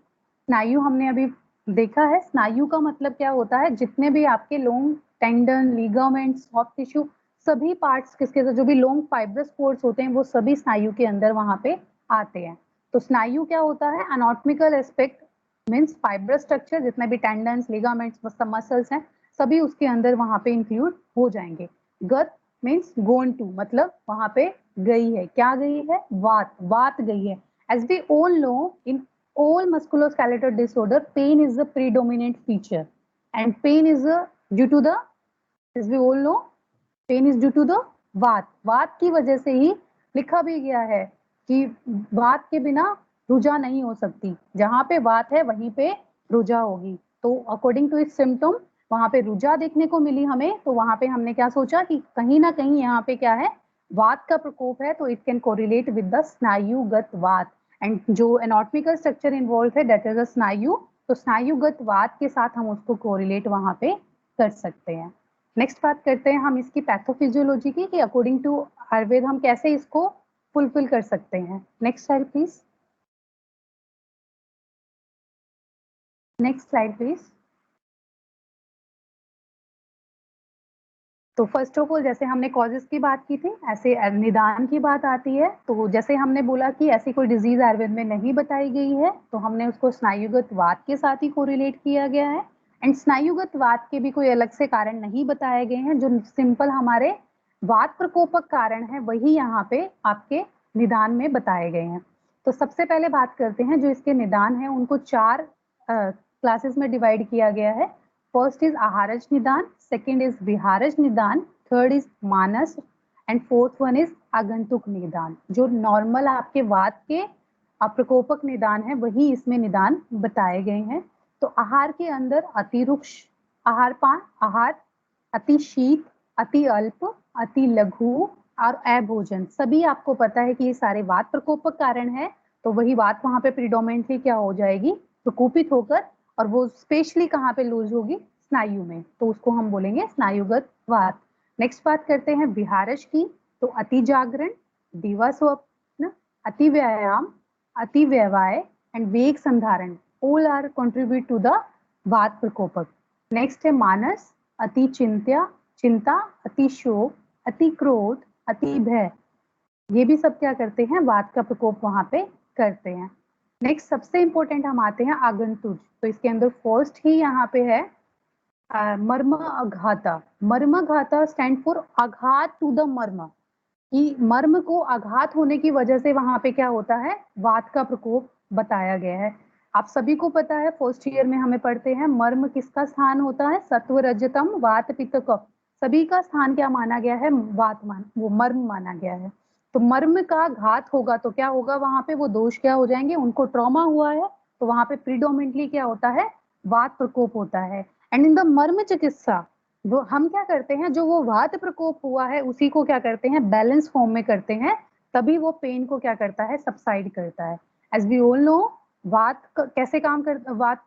स्नायु हमने अभी देखा है, स्नायु का मतलब क्या होता है, जितने भी आपके लोंग टेंडन, लिगामेंट, सॉफ्ट टिश्यू, सभी पार्ट्स किसके साथ, जो भी लॉन्ग फाइब्रस कोर्ड्स होते हैं वो सभी स्नायु के अंदर वहां पे आते हैं. तो स्नायु क्या होता है, anatomical aspect means fibrous structure, जितने भी टेंडन्स, लिगामेंट्स, मसल्स हैं सभी उसके अंदर वहां पे इंक्लूड हो जाएंगे. गत मींस गोन टू, मतलब वहां पे गई है, क्या गई है, वात, वात गई है. As we all know, in all musculoskeletal disorder pain is the predominant feature and pain is due to the, as we all know, pain is due to the वात. वात की वजह से ही लिखा भी गया है कि वात के बिना रुजा नहीं हो सकती, जहां पे वात है वहीं पे रुजा होगी. तो अकॉर्डिंग टू इट्स सिम्टम वहां पे रुजा देखने को मिली हमें, तो वहां पे हमने क्या सोचा कि कहीं ना कहीं यहाँ पे क्या है, वात का प्रकोप है, तो it can correlate with the snayugata vata. And जो एनाटॉमिकल स्ट्रक्चर इन्वॉल्व है दैट इज अ स्नायु, तो स्नायुगत वात के साथ हम उसको कोरिलेट वहां पे कर सकते हैं. नेक्स्ट बात करते हैं हम इसकी पैथोफिजियोलॉजी की, कि अकॉर्डिंग टू आयुर्वेद हम कैसे इसको फुलफिल कर सकते हैं. Next slide please. Next slide please. तो फर्स्ट ऑफ ऑल जैसे हमने कॉजेस की बात की थी, ऐसे निदान की बात आती है. तो जैसे हमने बोला कि ऐसी कोई डिजीज आयुर्वेद में नहीं बताई गई है, तो हमने उसको स्नायुगत वात के साथ ही कोरिलेट किया गया है. एंड स्नायुगत वात के भी कोई अलग से कारण नहीं बताए गए हैं, जो सिंपल हमारे वात प्रकोपक कारण है वही यहाँ पे आपके निदान में बताए गए हैं. तो सबसे पहले बात करते हैं जो इसके निदान है, उनको 4 क्लासेस में डिवाइड किया गया है. फर्स्ट इज आहारज निदान, सेकेंड इज विहारज निदान, third is Manas and fourth one is आगंतुक निदान. जो नॉर्मल आपके वात के प्रकोपक निदान है वही इसमें निदान बताए गए हैं. तो आहार के अंदर अति रुक्ष आहारपान, आहार, अति शीत, अति अल्प, अति लघु और अभोजन, सभी आपको पता है कि ये सारे वात प्रकोपक कारण है. तो वही वात वहां पे प्रिडोमिनेटली क्या हो जाएगी, प्रकोपित होकर, और वो स्पेशली कहाँ पे लूज होगी, स्नायु में, तो उसको हम बोलेंगे स्नायुगत वात। नेक्स्ट बात करते हैं विहारश की, तो अति जागरण, दिवा स्वप्न, अति व्यायाम, अति व्यवाय एंड वेग संधारण, all are contribute to the vata प्रकोपक। नेक्स्ट है मानस, अति चिंता, अति शोक, अति क्रोध, अति भय, ये भी सब क्या करते हैं, वात का प्रकोप वहां पे करते हैं। नेक्स्ट सबसे इंपॉर्टेंट हम आते हैं आगंतुज, तो इसके अंदर फर्स्ट ही यहाँ पे है मर्म आघाता। मर्म घाता स्टैंड फॉर आघात टू द मर्म, कि मर्म को आघात होने की वजह से वहां पे क्या होता है, वात का प्रकोप बताया गया है। आप सभी को पता है फर्स्ट ईयर में हमें पढ़ते हैं मर्म किसका स्थान होता है, सत्व रजतम वात पित्त कफ, सभी का स्थान क्या माना गया है, वात वो मर्म माना गया है। तो मर्म का घात होगा तो क्या होगा, वहां पे वो दोष क्या हो जाएंगे, उनको ट्रॉमा हुआ है तो वहां पे प्रीडोमिनेटली क्या होता है, वात प्रकोप होता है। एंड इन द मर्म चिकित्सा वो हम क्या करते हैं, जो वो वात प्रकोप हुआ है उसी को क्या करते हैं, बैलेंस फॉर्म में करते हैं, तभी वो पेन को क्या करता है, सबसाइड करता है। एज वी ऑल नो वात कैसे काम करता, वात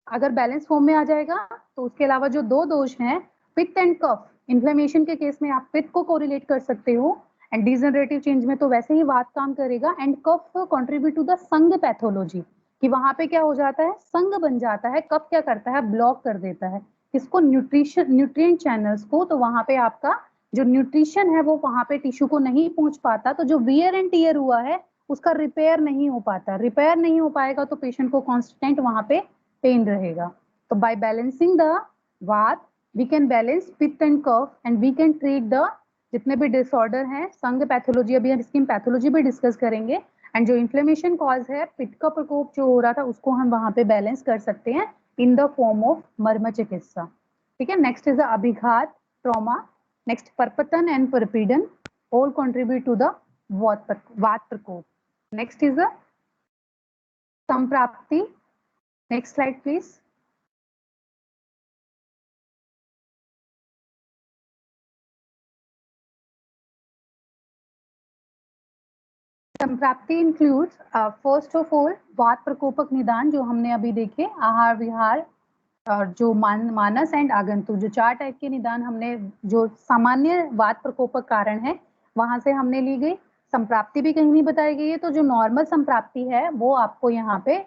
अगर बैलेंस फॉर्म में आ जाएगा तो उसके अलावा जो दो दोष हैं, पित्त एंड कफ, इन्फ्लेमेशन के केस में आप पित्त को कोरिलेट कर सकते हो, एंड डिजनरेटिव चेंज में तो वैसे ही वात काम करेगा। And kapha contribute to the संग पैथोलॉजी, कि वहां पे क्या हो जाता है, संग बन जाता है, कफ क्या करता है, ब्लॉक कर देता है इसको, न्यूट्रिएंट चैनल्स को, तो वहां पे आपका जो न्यूट्रिशन है वो वहां पे टिश्यू को नहीं पहुंच पाता, तो जो वियर एंड टीयर हुआ है उसका रिपेयर नहीं हो पाता, रिपेयर नहीं हो पाएगा तो पेशेंट को कॉन्स्टेंट वहां पे पेन रहेगा। तो by balancing the vata we can balance pitta and kapha and we can treat the जितने भी डिसऑर्डर हैं, संग पैथोलॉजी, अभी इसकी पैथोलॉजी भी डिस्कस करेंगे। एंड जो इन्फ्लेमेशन कॉज है, पित्त का प्रकोप जो हो रहा था उसको हम वहां पे बैलेंस कर सकते हैं इन द फॉर्म ऑफ मर्म चिकित्सा। ठीक है, next is abhighata trauma, next parapatana and parapidana, all contribute to the vata prakopa. Next is samprapti, next slide please. Samprapti includes first of all vata prakopaka निदान जो हमने अभी देखे, आहार विहार और जो मानस एंड आगंतुक, जो 4 टाइप के निदान हमने, जो सामान्य वात प्रकोपक कारण है वहां से हमने ली गई। संप्राप्ति भी कहीं नहीं बताई गई है, तो जो नॉर्मल संप्राप्ति है वो आपको यहाँ पे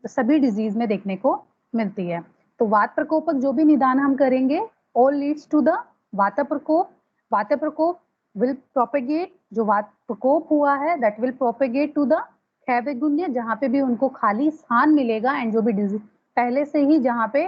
सभी डिजीज में देखने को मिलती है। तो वात प्रकोपक जो भी निदान हम करेंगे all leads to the vata प्रकोप। वात प्रकोप विल प्रोपेगेट, जो वात प्रकोप हुआ है that will propagate to the kshayavigunya, जहाँ पे भी उनको खाली स्थान मिलेगा, एंड जो भी डिजीज पहले से ही जहाँ पे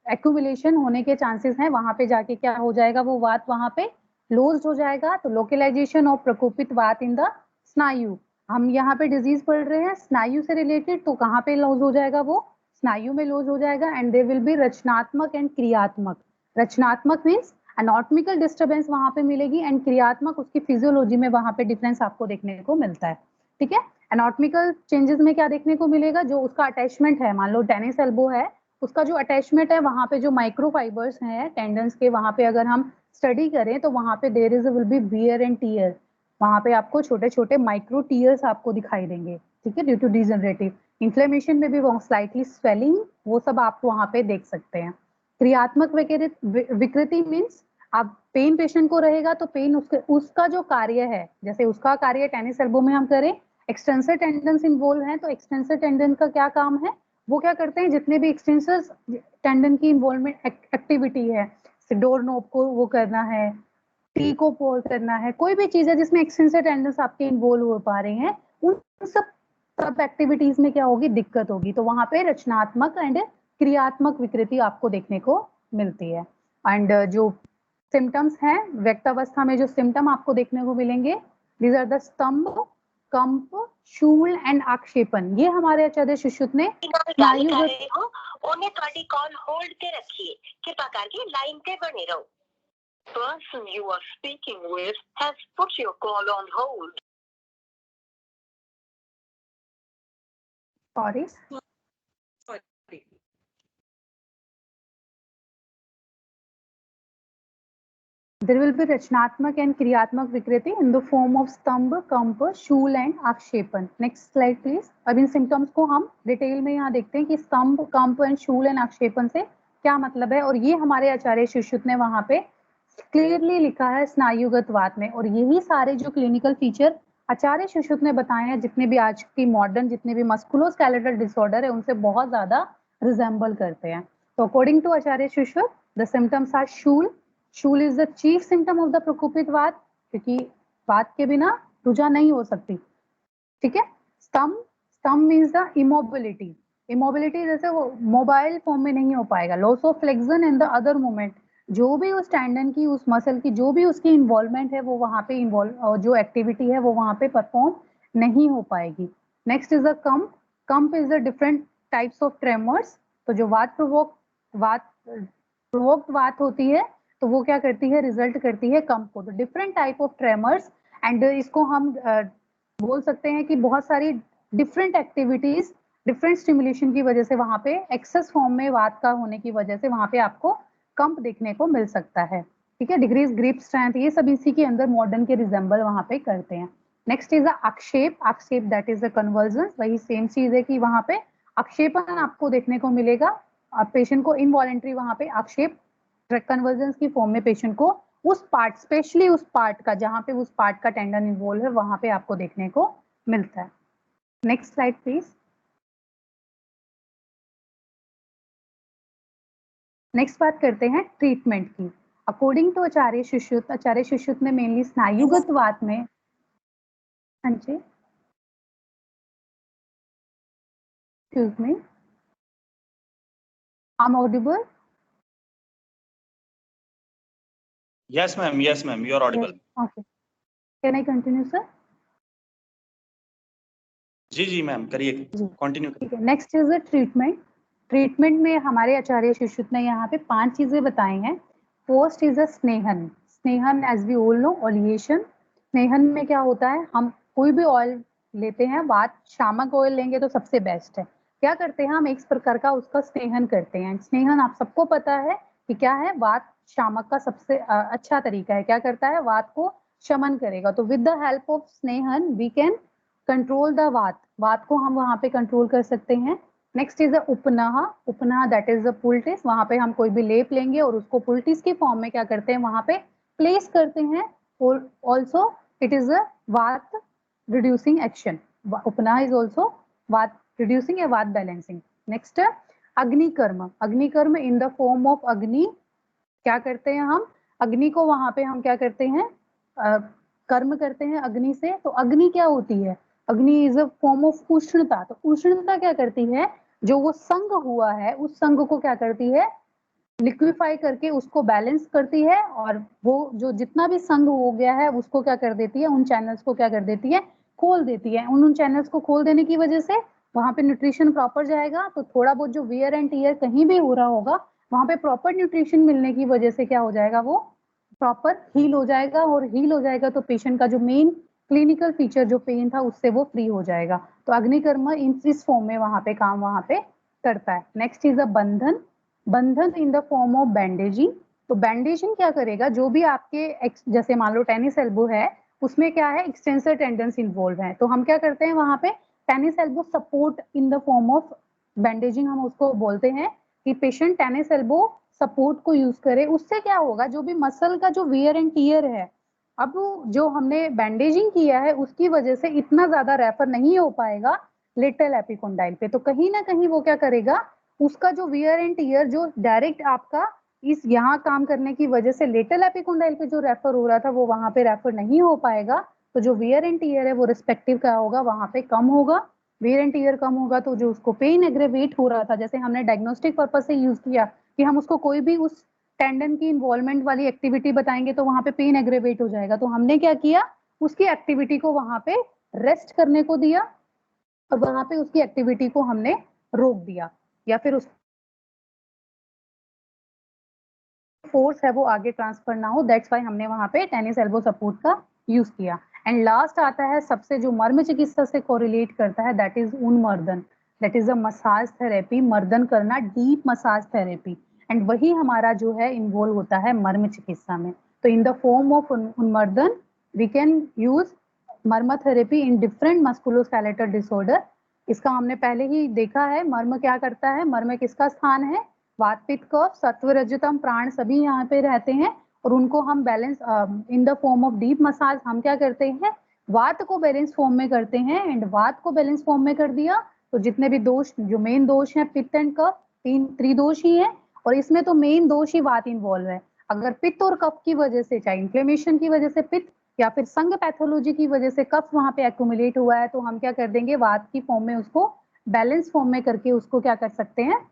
एक्यूमुलेशन होने के चांसेस हैं वहां पे जाके क्या हो जाएगा, वो वात वहां पे लॉस्ड हो जाएगा। तो लोकलाइजेशन ऑफ प्रकोपित वात इन द स्नायु, हम यहाँ पे डिजीज पढ़ रहे हैं स्नायु से रिलेटेड, तो कहाँ पे लॉस हो जाएगा, वो स्नायु में लॉस हो जाएगा। एंड दे विल बी रचनात्मक एंड क्रियात्मक। रचनात्मक मीन्स एनाटॉमिकल डिस्टर्बेंस वहां पे मिलेगी, एंड क्रियात्मक उसकी फिजियोलॉजी में वहां पे डिफरेंस आपको देखने को मिलता है। ठीक है, एनाटॉमिकल चेंजेस में क्या देखने को मिलेगा, जो उसका अटैचमेंट है, मान लो टेनिस एल्बो है, उसका जो अटैचमेंट है वहां पे जो माइक्रोफाइबर्स हैं टेंडन्स के, वहां पे अगर हम स्टडी करें तो वहां पे there is will be wear and tear, वहां पे आपको छोटे छोटे माइक्रो टीयर्स आपको दिखाई देंगे। ठीक है, ड्यू टू डिजनरेटिव इन्फ्लेमेशन में भी वो स्लाइटली स्वेलिंग, वो सब आप वहां पे देख सकते हैं। क्रियात्मक विकृति मीन्स आप पेन पेशेंट को रहेगा तो पेन उसका जो कार्य है, जैसे उसका कार्य टेनिस एल्बो में हम करें, एक्सटेंसर टेंडन्स इन्वॉल्व हैं, तो एक्सटेंसर टेंडन का क्या काम है, वो क्या करते हैं, जितने भी एक्सटेंसर टेंडन की इन्वॉल्वमेंट एक्टिविटी है, डोर नोब को वो करना है, टी को पोल करना है, कोई भी चीज है जिसमें एक्सटेंसर टेंडन्स आपके इन्वॉल्व हो पा रहे हैं, उन सब एक्टिविटीज में क्या होगी, दिक्कत होगी। तो वहां पे रचनात्मक एंड क्रियात्मक विकृति आपको देखने को मिलती है। एंड जो सिम्टम्स हैं, व्यक्तावस्था में जो सिम्टम आपको देखने को मिलेंगे, दीज आर द स्तंभ, कंप, शूल एंड आक्षेपण। ये हमारे आचार्य सुश्रुत ने ਉਹਨੇ ਤੁਹਾਡੀ ਕਾਲ ਹੋਲਡ ਤੇ ਰੱਖੀ ਹੈ, ਕਿਰਪਾ ਕਰਕੇ ਲਾਈਨ ਤੇ ਬਣੇ ਰਹੋ। person you are speaking with has put your call on hold. Sorry. There will be रचनात्मक and क्रियात्मक विकृति in the form of stambha, kampa, shoola and akshepana. Next slide please. अब इन सिम्टम्स को हम डिटेल में यहाँ देखते हैं कि स्तंभ, कंप एंड शूल एंड आक्षेपण से क्या मतलब है, और ये हमारे आचार्य सुश्रुत ने वहां पे क्लियरली लिखा है स्नायुगत वात में। और यही सारे जो क्लिनिकल फीचर आचार्य सुश्रुत ने बताए हैं, जितने भी आज की मॉडर्न जितने भी मस्कुलोस्केलेटल डिसऑर्डर है उनसे बहुत ज्यादा रिजेंबल करते हैं। तो according to Acharya Sushruta the symptoms are shoola. Shoola is the chief symptom of the prakopita vata, क्योंकि वात के बिना रुजा नहीं हो सकती, ठीक है। स्तंभ, स्तंभ मीन्स द इमोबिलिटी। इमोबिलिटी जैसे वो मोबाइल फॉर्म में नहीं हो पाएगा। Loss of flexion and the other movement, जो भी उस टेंडन की उस मसल की जो भी उसकी इन्वॉल्वमेंट है वो वहां पे इन्वॉल्व, जो एक्टिविटी है वो वहां पे परफॉर्म नहीं हो पाएगी। नेक्स्ट इज द कंप। कंप is the different types of tremors. तो जो वात प्रोवोक्ड वात होती है तो वो क्या करती है, रिजल्ट करती है कंप को। तो different type of tremors, and इसको हम बोल सकते हैं कि बहुत सारी डिफरेंट एक्टिविटीज डिफरेंट स्टिमुलेशन की वजह से वहां पे एक्सेस फॉर्म में वात का होने की वजह से वहां पे आपको कंप देखने को मिल सकता है, ठीक है। डिग्रीज ग्रिप स्ट्रेंथ, ये सब इसी के अंदर मॉडर्न के रिजेंबल वहां पे करते हैं। नेक्स्ट इज आक्षेप। आक्षेप दैट इज द कन्वर्जन। वही सेम चीज है कि वहां पे आक्षेपण आपको देखने को मिलेगा। पेशेंट को इनवॉलेंट्री वहां पे आक्षेप कन्वर्जन की फॉर्म में पेशेंट को उस पार्ट, स्पेशली उस पार्ट का जहां पे उस पार्ट का टेंडन इन्वॉल्व है वहां पे आपको देखने को मिलता है। Next slide please. नेक्स्ट बात करते हैं ट्रीटमेंट की। अकॉर्डिंग टू आचार्य सुश्रुत ने मेनली स्नायुगत वात में, हाँ जी, excuse me, I am audible? Yes, ma'am. Yes, ma'am. You are audible. Okay, can I continue sir? जी मैम, करिए, कंटिन्यू करिए। ठीक है। Next is the treatment. Treatment में हमारे आचार्य सुश्रुत ने यहाँ पे 5 चीजें बताई हैं। First is a snehana. Snehana as we all know, oleation. स्नेहन में क्या होता है, हम कोई भी ऑयल लेते हैं, वात शामक ऑयल लेंगे तो सबसे बेस्ट है। क्या करते हैं हम, एक प्रकार का उसका स्नेहन करते हैं। स्नेहन आप सबको पता है कि क्या है, वात शामक का सबसे अच्छा तरीका है। क्या करता है, वात को शमन करेगा। तो with the help of snehana we can control the vata, वात को हम वहां पे कंट्रोल कर सकते हैं। Next is upanaha. Upanaha that is the poultice. वहां पे हम कोई भी लेप लेंगे और उसको पुलटिस की फॉर्म में क्या करते हैं, वहां पे प्लेस करते हैं। Also it is a vata reducing action. Upanaha is also vata reducing या vata balancing. Next agnikarma. Agnikarma in the form of agni. क्या करते हैं हम, अग्नि को वहां पे हम क्या करते हैं, कर्म करते हैं अग्नि से। तो अग्नि क्या होती है, अग्नि इज अ फॉर्म ऑफ उष्णता। तो उष्णता क्या करती है, जो वो संघ हुआ है उस संघ को क्या करती है, लिक्विफाई करके उसको बैलेंस करती है। और वो जो जितना भी संघ हो गया है उसको क्या कर देती है, उन चैनल्स को क्या कर देती है, खोल देती है। उन चैनल्स को खोल देने की वजह से वहां पे न्यूट्रिशन प्रॉपर जाएगा। तो थोड़ा बहुत जो वियर एंड टीयर कहीं भी हो रहा होगा वहां पे प्रॉपर न्यूट्रिशन मिलने की वजह से क्या हो जाएगा, वो प्रॉपर हील हो जाएगा। और हील हो जाएगा तो पेशेंट का जो मेन क्लिनिकल फीचर जो पेन था उससे वो फ्री हो जाएगा। तो अग्निकर्म इस फॉर्म में वहां पे काम वहां पे करता है। नेक्स्ट इज अ बंधन। बंधन इन द फॉर्म ऑफ बैंडेजिंग। तो बैंडेजिंग क्या करेगा, जो भी आपके जैसे मान लो टेनिस एल्बो है, उसमें क्या है, एक्सटेंसर टेंडेंस इन्वॉल्व है। तो हम क्या करते हैं वहां पे, tennis elbow support in the form of bandaging हम उसको बोलते हैं कि पेशेंट टेनिस एल्बो सपोर्ट को यूज करे। उससे क्या होगा, जो भी मसल का जो वियर एंड टीयर है, अब जो हमने बैंडेजिंग किया है उसकी वजह से इतना ज्यादा रेफर नहीं हो पाएगा लेटरल एपिकोंडाइल पे। तो कहीं ना कहीं वो क्या करेगा, उसका जो वियर एंड टीयर जो डायरेक्ट आपका इस यहाँ काम करने की वजह से लेटरल एपिकोंडाइल पे जो रेफर हो रहा था वो वहां पे रेफर नहीं हो पाएगा। तो जो वियर एंड टीयर है वो रिस्पेक्टिव क्या होगा, वहां पे कम होगा। वियर एंड टीयर कम होगा तो जो उसको पेन एग्रेवेट हो रहा था, जैसे हमने डायग्नोस्टिक पर्पज से यूज किया कि हम उसको कोई भी उस टेंडन की इन्वॉल्वमेंट वाली एक्टिविटी बताएंगे तो वहां पे पेन एग्रेवेट हो जाएगा। तो हमने क्या किया, उसकी एक्टिविटी को वहां पे रेस्ट करने को दिया और वहां पे उसकी एक्टिविटी को हमने रोक दिया, या फिर उस फोर्स है वो आगे ट्रांसफर ना हो। दैट्स वाई हमने वहां पे टेनिस एल्बो सपोर्ट का यूज किया। एंड लास्ट आता है सबसे जो मर्म चिकित्सा से कोरिलेट करता है, that is unmardana. That is a massage therapy. मर्दन करना, डीप मसाज थेरेपी। एंड वही हमारा जो है इन्वॉल्व होता है मर्म चिकित्सा में। तो in the form of unmardana we can use marma therapy in different musculoskeletal disorder. इसका हमने पहले ही देखा है, मर्म क्या करता है, मर्म किसका स्थान है, वात पित्त कफ सत्व रजतम प्राण सभी यहाँ पे रहते हैं और उनको हम balance in the form of deep massage हम क्या करते हैं, वात को बैलेंस फॉर्म में करते हैं। एंड वात को बैलेंस फॉर्म में कर दिया तो जितने भी दोष, जो मेन दोष हैं पित्त एंड कफ, तीन त्रिदोष ही है और इसमें तो मेन दोष ही वात इन्वॉल्व है। अगर पित्त और कफ की वजह से, चाहे इन्फ्लेमेशन की वजह से पित्त या फिर संघ पैथोलॉजी की वजह से कफ वहां पे एक्यूमुलेट हुआ है, तो हम क्या कर देंगे, वात की फॉर्म में उसको बैलेंस फॉर्म में करके उसको क्या कर सकते हैं,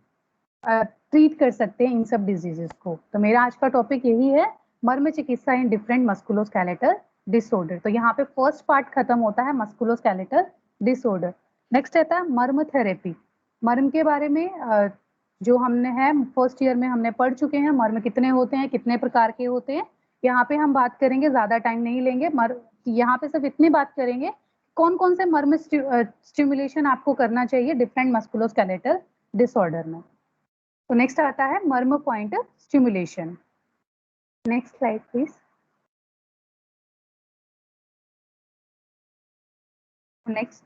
ट्रीट कर सकते हैं इन सब डिजीजेस को। तो मेरा आज का टॉपिक यही है, मर्म चिकित्सा इन डिफरेंट मस्कुलोस्केलेटल डिसऑर्डर। तो यहाँ पे फर्स्ट पार्ट खत्म होता है मस्कुलोस्केलेटल डिसऑर्डर। नेक्स्ट रहता है मर्म थेरेपी। मर्म के बारे में जो हमने है फर्स्ट ईयर में हमने पढ़ चुके हैं, मर्म कितने होते हैं, कितने प्रकार के होते हैं। यहाँ पे हम बात करेंगे, ज्यादा टाइम नहीं लेंगे, यहाँ पे सिर्फ इतनी बात करेंगे कौन कौन से मर्म स्टिमुलेशन आपको करना चाहिए डिफरेंट मस्कुलोस्केलेटल डिसऑर्डर में। तो नेक्स्ट आता है मर्म point stimulation. Next slide please. Next,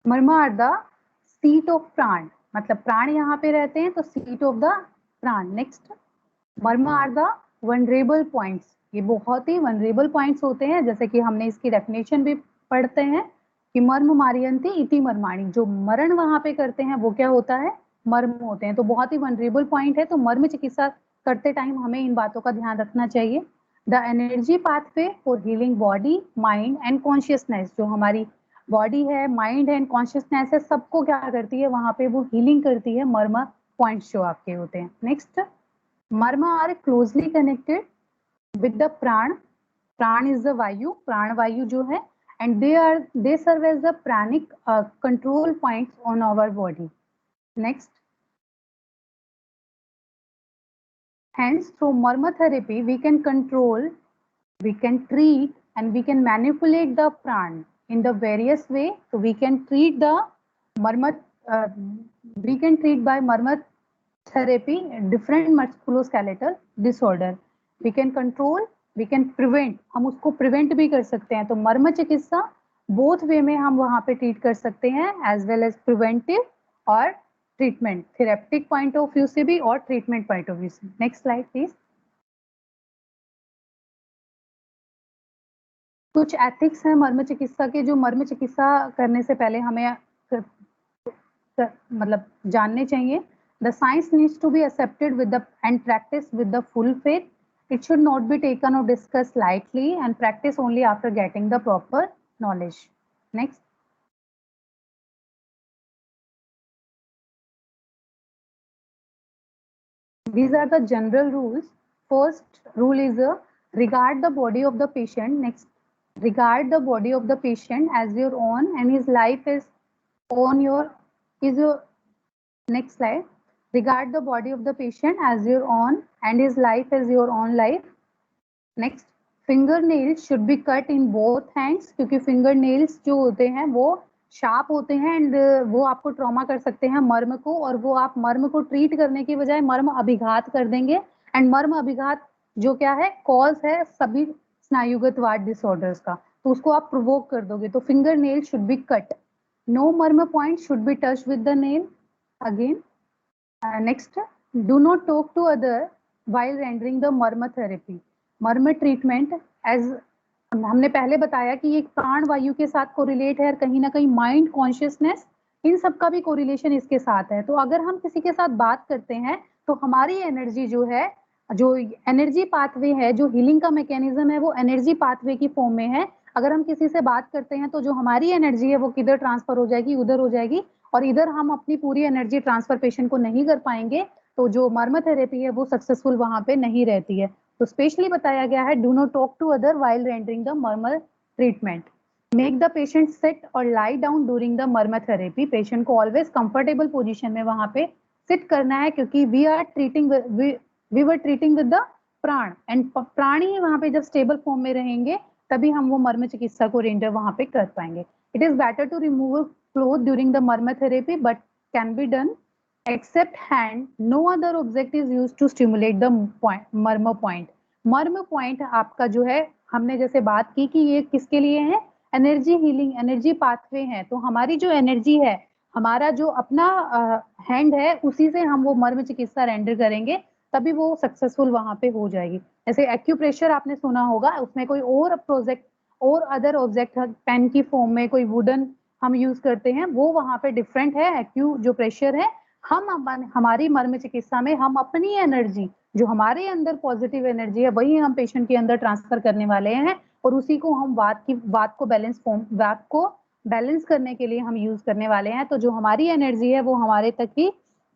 marma are the seat of प्राण, मतलब प्राण यहाँ पे रहते हैं तो सीट ऑफ द प्राण। Next, marma are the vulnerable points, ये बहुत ही वनरेबल पॉइंट्स होते हैं, जैसे कि हमने इसकी डेफिनेशन भी पढ़ते हैं कि मर्म मारियंती इति मर्माणी, जो मरण वहां पे करते हैं वो क्या होता है, मर्म होते हैं। तो बहुत ही वनरेबल पॉइंट है, तो मर्म चिकित्सा करते टाइम हमें इन बातों का ध्यान रखना चाहिए। The energy pathway for healing body mind and consciousness, जो हमारी बॉडी है, माइंड है एंड कॉन्शियसनेस है, सबको क्या करती है वहां पे, वो हीलिंग करती है मर्म पॉइंट्स जो आपके होते हैं। Next, marma are closely connected with the prana, prana is the वायु, प्राण वायु जो है, and they serve as the pranic control points on our body. Next, hence through murmur therapy we can control, we can treat and we can manipulate the pran in the various way. So we can treat the murmur, we can treat by murmur therapy different musculoskeletal disorder. We can control, we can prevent, हम उसको prevent भी कर सकते हैं। तो मर्म चिकित्सा both way में हम वहां पे ट्रीट कर सकते हैं, एज वेल एज प्रिवेंटिव और ट्रीटमेंट, थेरेप्टिक पॉइंट ऑफ व्यू से भी और ट्रीटमेंट पॉइंट ऑफ व्यू से। Next slide please. कुछ एथिक्स हैं मर्म चिकित्सा के, जो मर्म चिकित्सा करने से पहले हमें मतलब जानने चाहिए। The science needs to be accepted with the and practice with the full faith. It should not be taken or discussed lightly and practice only after getting the proper knowledge. Next. These are the general rules. First rule is regard the body of the patient. Next, regard the body of the patient as your own and his life is on your, is your, next slide. Regard the body of the patient as your own and his life as your own life. Next, finger nails should be cut in both hands, क्योंकि finger nails जो होते हैं वो sharp होते हैं and वो आपको trauma कर सकते हैं मर्म को, और वो आप मर्म को ट्रीट करने की बजाय मर्म अभिघात कर देंगे। एंड मर्म अभिघात जो क्या है, कॉज है सभी स्नायुगत वात डिसऑर्डर्स का, तो उसको आप प्रोवोक कर दोगे। तो finger nail should be cut, no marma point should be touch with the nail again. Next, do not talk to other while rendering the marma therapy. Marma treatment as हमने पहले बताया कि ये प्राण वायु के साथ कोरिलेट है, कहीं ना कहीं माइंड कॉन्शियसनेस इन सब का भी कोरिलेशन इसके साथ है। तो अगर हम किसी के साथ बात करते हैं तो हमारी एनर्जी जो है, जो एनर्जी पाथवे है, जो हीलिंग का मैकेनिज्म है, वो एनर्जी पाथवे की फॉर्म में है। अगर हम किसी से बात करते हैं तो जो हमारी एनर्जी है वो किधर ट्रांसफर हो जाएगी, उधर हो जाएगी, और इधर हम अपनी पूरी एनर्जी ट्रांसफर पेशेंट को नहीं कर पाएंगे, तो जो मर्म थेरेपी है वो सक्सेसफुल वहां पे नहीं रहती है। तो स्पेशली बताया गया है, do not talk to other while rendering the marma treatment. Make the patient sit और lie down during the marma therapy. Patient को ऑलवेज कंफर्टेबल पोजीशन में वहां पे सिट करना है, क्योंकि we were treating with the prana, and prana ही वहां पे जब स्टेबल फॉर्म में रहेंगे तभी हम वो मर्म चिकित्सा को रेंडर वहां पे कर पाएंगे। It is better to remove cloth during the marma therapy but can be done except hand. No other object is used to stimulate the मर्म point. मर्म point आपका जो है, हमने जैसे बात की कि ये किसके लिए है, एनर्जी हीलिंग, एनर्जी पाथवे है। तो हमारी जो एनर्जी है, हमारा जो अपना हैंड है उसी से हम वो मर्म चिकित्सा रेंडर करेंगे, तभी वो सक्सेसफुल वहां पे हो जाएगी। जैसे एक्यूप्रेशर आपने सुना होगा, उसमें कोई और प्रोजेक्ट और अदर ऑब्जेक्ट पेन की फॉर्म में कोई वुडन हम यूज करते हैं, वो वहां पे डिफरेंट है। एक्यू जो प्रेशर है, हमारी मर्म चिकित्सा में हम अपनी एनर्जी, जो हमारे अंदर पॉजिटिव एनर्जी है, वही हम पेशेंट के अंदर ट्रांसफर करने वाले हैं, और उसी को हम वात को बैलेंस करने के लिए हम यूज करने वाले हैं। तो जो हमारी एनर्जी है वो हमारे तक ही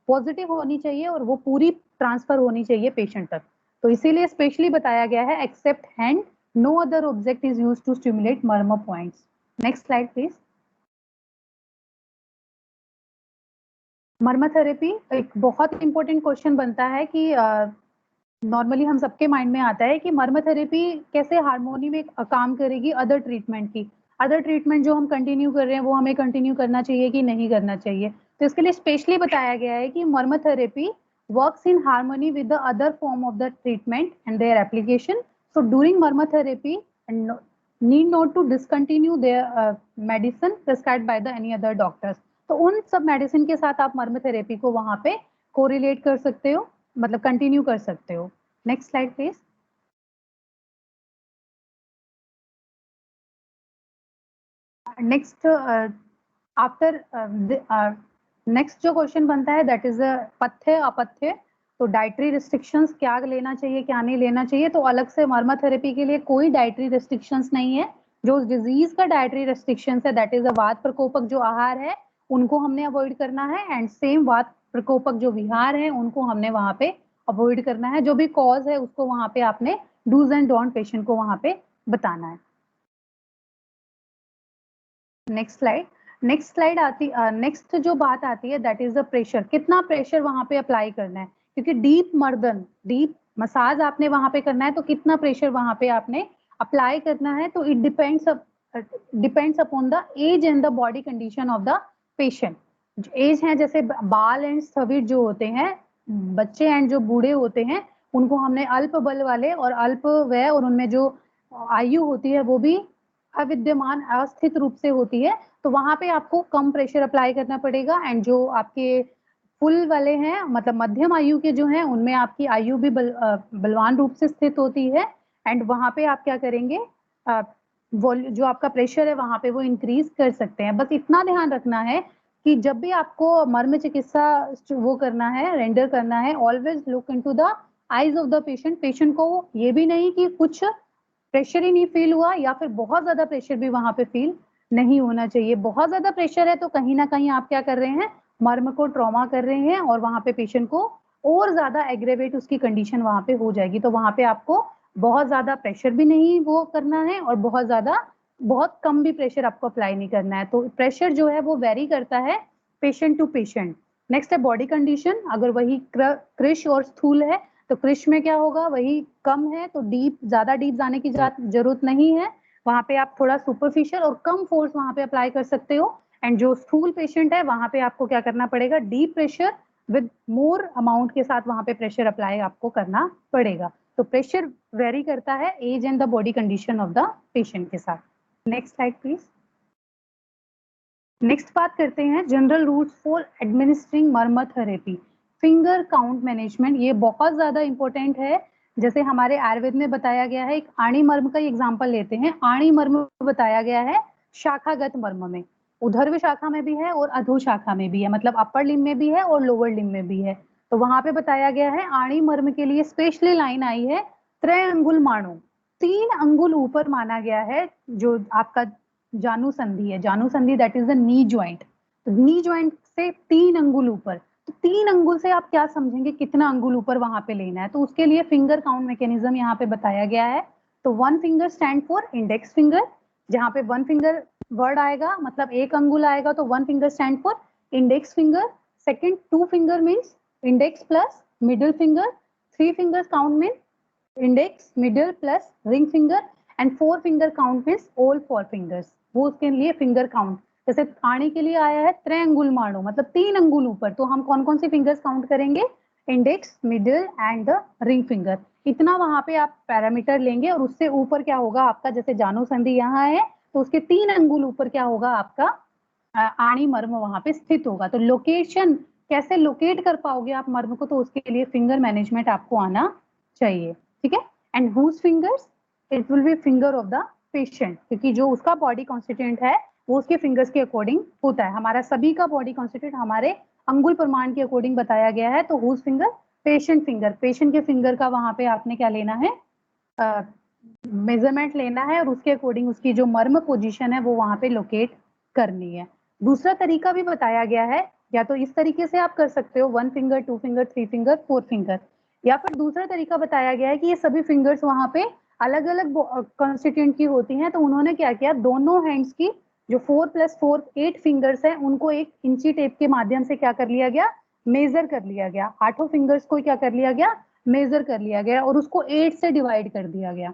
पॉजिटिव होनी चाहिए और वो पूरी ट्रांसफर होनी चाहिए पेशेंट तक। तो इसीलिए स्पेशली बताया गया है, except hand no other object is used to stimulate marma points. Next slide please. मर्म थेरेपी एक बहुत इंपॉर्टेंट क्वेश्चन बनता है कि नॉर्मली हम सबके माइंड में आता है कि मर्म थेरेपी कैसे हार्मोनी में काम करेगी अदर ट्रीटमेंट की। अदर ट्रीटमेंट जो हम कंटिन्यू कर रहे हैं वो हमें कंटिन्यू करना चाहिए कि नहीं करना चाहिए। तो इसके लिए स्पेशली बताया गया है कि मर्म therapy works in harmony with the other form of the treatment and their application. So during मर्म therapy need not to discontinue their medicine prescribed by the any other doctors। तो उन सब मेडिसिन के साथ आप मर्म थेरेपी को वहां पे कोरिलेट कर सकते हो, मतलब कंटिन्यू कर सकते हो। Next slide please. Next after next जो क्वेश्चन बनता है दैट इज पथ्य अपथ्य। तो डाइटरी रिस्ट्रिक्शंस क्या लेना चाहिए क्या नहीं लेना चाहिए, तो अलग से मर्म थेरेपी के लिए कोई डाइटरी रिस्ट्रिक्शंस नहीं है। जो उस डिजीज का डाइटरी रिस्ट्रिक्शंस है दैट इज वात प्रकोपक जो आहार है उनको हमने अवॉइड करना है, एंड सेम वात प्रकोपक जो विहार है उनको हमने वहां पे अवॉइड करना है। जो भी कॉज है उसको वहां पे आपने डूज एंड डोंट पेशेंट को वहां पे बताना है। Next slide. नेक्स्ट स्लाइड आती नेक्स्ट जो बात आती है दैट इज द प्रेशर। कितना प्रेशर वहां पे अप्लाई करना है, क्योंकि डीप मर्दन डीप मसाज आपने वहां पे करना है, तो कितना प्रेशर वहां पे आपने अप्लाई करना है, तो it depends upon the age and the body condition of the patient. Age है जैसे बाल एंड स्थविर जो होते हैं, बच्चे एंड जो बूढ़े होते हैं, उनको हमने अल्प बल वाले और अल्प व्यय, और उनमें जो आयु होती है वो भी अविद्यमान अस्थित रूप से होती है, तो वहां पे आपको कम प्रेशर अप्लाई करना पड़ेगा। एंड जो आपके फुल वाले हैं, मतलब मध्यम आयु के जो हैं, उनमें आपकी आयु भी बलवान रूप से स्थित होती है, एंड वहां पे आप क्या करेंगे, जो आपका प्रेशर है वहां पे वो इंक्रीज कर सकते हैं। बस इतना ध्यान रखना है कि जब भी आपको मर्म चिकित्सा वो करना है, रेंडर करना है, always look into the eyes of the patient. Patient को ये भी नहीं कि कुछ प्रेशर ही नहीं फील हुआ या फिर बहुत ज्यादा प्रेशर भी वहां पे फील नहीं होना चाहिए। बहुत ज्यादा प्रेशर है तो कहीं ना कहीं आप क्या कर रहे हैं, मर्म को ट्रॉमा कर रहे हैं, और वहां पे पेशेंट को और ज्यादा एग्रेवेट उसकी कंडीशन वहां पे हो जाएगी। तो वहां पे आपको बहुत ज्यादा प्रेशर भी नहीं वो करना है, और बहुत कम भी प्रेशर आपको अप्लाई नहीं करना है। तो प्रेशर जो है वो वेरी करता है पेशेंट टू पेशेंट। नेक्स्ट है बॉडी कंडीशन। अगर वही कृश और स्थूल है तो कृष में क्या होगा, वही कम है तो ज्यादा डीप जाने की जरूरत नहीं है, वहां पे आप थोड़ा सुपरफिशियल और कम फोर्स वहां पे अप्लाई कर सकते हो। एंड जो स्थूल पेशेंट है वहां पे आपको क्या करना पड़ेगा, deep pressure with more amount के साथ वहां पे प्रेशर अप्लाई आपको करना पड़ेगा। तो प्रेशर वेरी करता है age and the body condition of the patient के साथ। Next slide please. नेक्स्ट बात करते हैं general rules for administering marma therapy. Finger count management, ये बहुत ज्यादा इंपॉर्टेंट है। जैसे हमारे आयुर्वेद में बताया गया है, एक आणी मर्म का एग्जांपल लेते हैं। आणी मर्म बताया गया है शाखागत मर्म में, ऊर्ध्व शाखा में भी है और अधो शाखा में भी है, मतलब अपर लिम्ब में भी है और लोअर लिम्ब में भी है। तो वहां पे बताया गया है आणी मर्म के लिए स्पेशली लाइन आई है, त्रय अंगुल मानो, 3 अंगुल ऊपर माना गया है जो आपका जानु संधि है। जानु संधि that is the knee joint. Knee joint से 3 अंगुल ऊपर, तो 3 अंगुल से आप क्या समझेंगे कितना अंगुल ऊपर वहां पे लेना है, तो उसके लिए फिंगर काउंट मैकेनिज्म यहाँ पे बताया गया है। तो 1 finger stand for index finger, जहाँ पे 1 फिंगर वर्ड आएगा मतलब 1 अंगुल आएगा, तो 1 finger stand for index finger. Second 2 finger means index plus middle finger. 3 fingers count mean index middle plus ring finger, and 4 finger count means all 4 fingers. वो उसके लिए फिंगर काउंट। जैसे आने के लिए आया है त्रय अंगुल मानो, मतलब 3 अंगुल ऊपर, तो हम कौन कौन सी फिंगर्स काउंट करेंगे, index middle and the ring finger. इतना वहां पे आप पैरामीटर लेंगे, और उससे ऊपर क्या होगा आपका, जैसे जानु संधि यहाँ है तो उसके 3 अंगुल ऊपर क्या होगा आपका आणी मर्म वहां पे स्थित होगा। तो लोकेशन कैसे लोकेट कर पाओगे आप मर्म को, तो उसके लिए फिंगर मैनेजमेंट आपको आना चाहिए, ठीक है। And whose fingers, it will be finger of the patient, क्योंकि जो उसका बॉडी कॉन्स्टिट्यूएंट है वो उसके फिंगर्स के अकॉर्डिंग होता है। हमारा सभी का बॉडी कॉन्स्टिट्यूएंट हमारे अंगुल प्रमाण के अकॉर्डिंग बताया गया है। तो whose finger, patient finger, patient के फिंगर का वहां पे आपने क्या लेना है, मेजरमेंट लेना है और उसके अकॉर्डिंग उसकी जो मर्म पोजीशन है वो वहां पे लोकेट करनी है। दूसरा तरीका भी बताया गया है, या तो इस तरीके से आप कर सकते हो 1 फिंगर, 2 फिंगर, 3 फिंगर, 4 फिंगर, या फिर दूसरा तरीका बताया गया है कि ये सभी फिंगर्स वहां पे अलग अलग कॉन्स्टिट्यूएंट की होती हैं। तो उन्होंने क्या किया, दोनों हैंड्स की जो 4 + 4 8 फिंगर्स है उनको एक इंची टेप के माध्यम से क्या कर लिया गया, मेजर कर लिया गया। 8 फिंगर्स को क्या कर लिया गया, मेजर कर लिया गया और उसको 8 से डिवाइड कर दिया गया।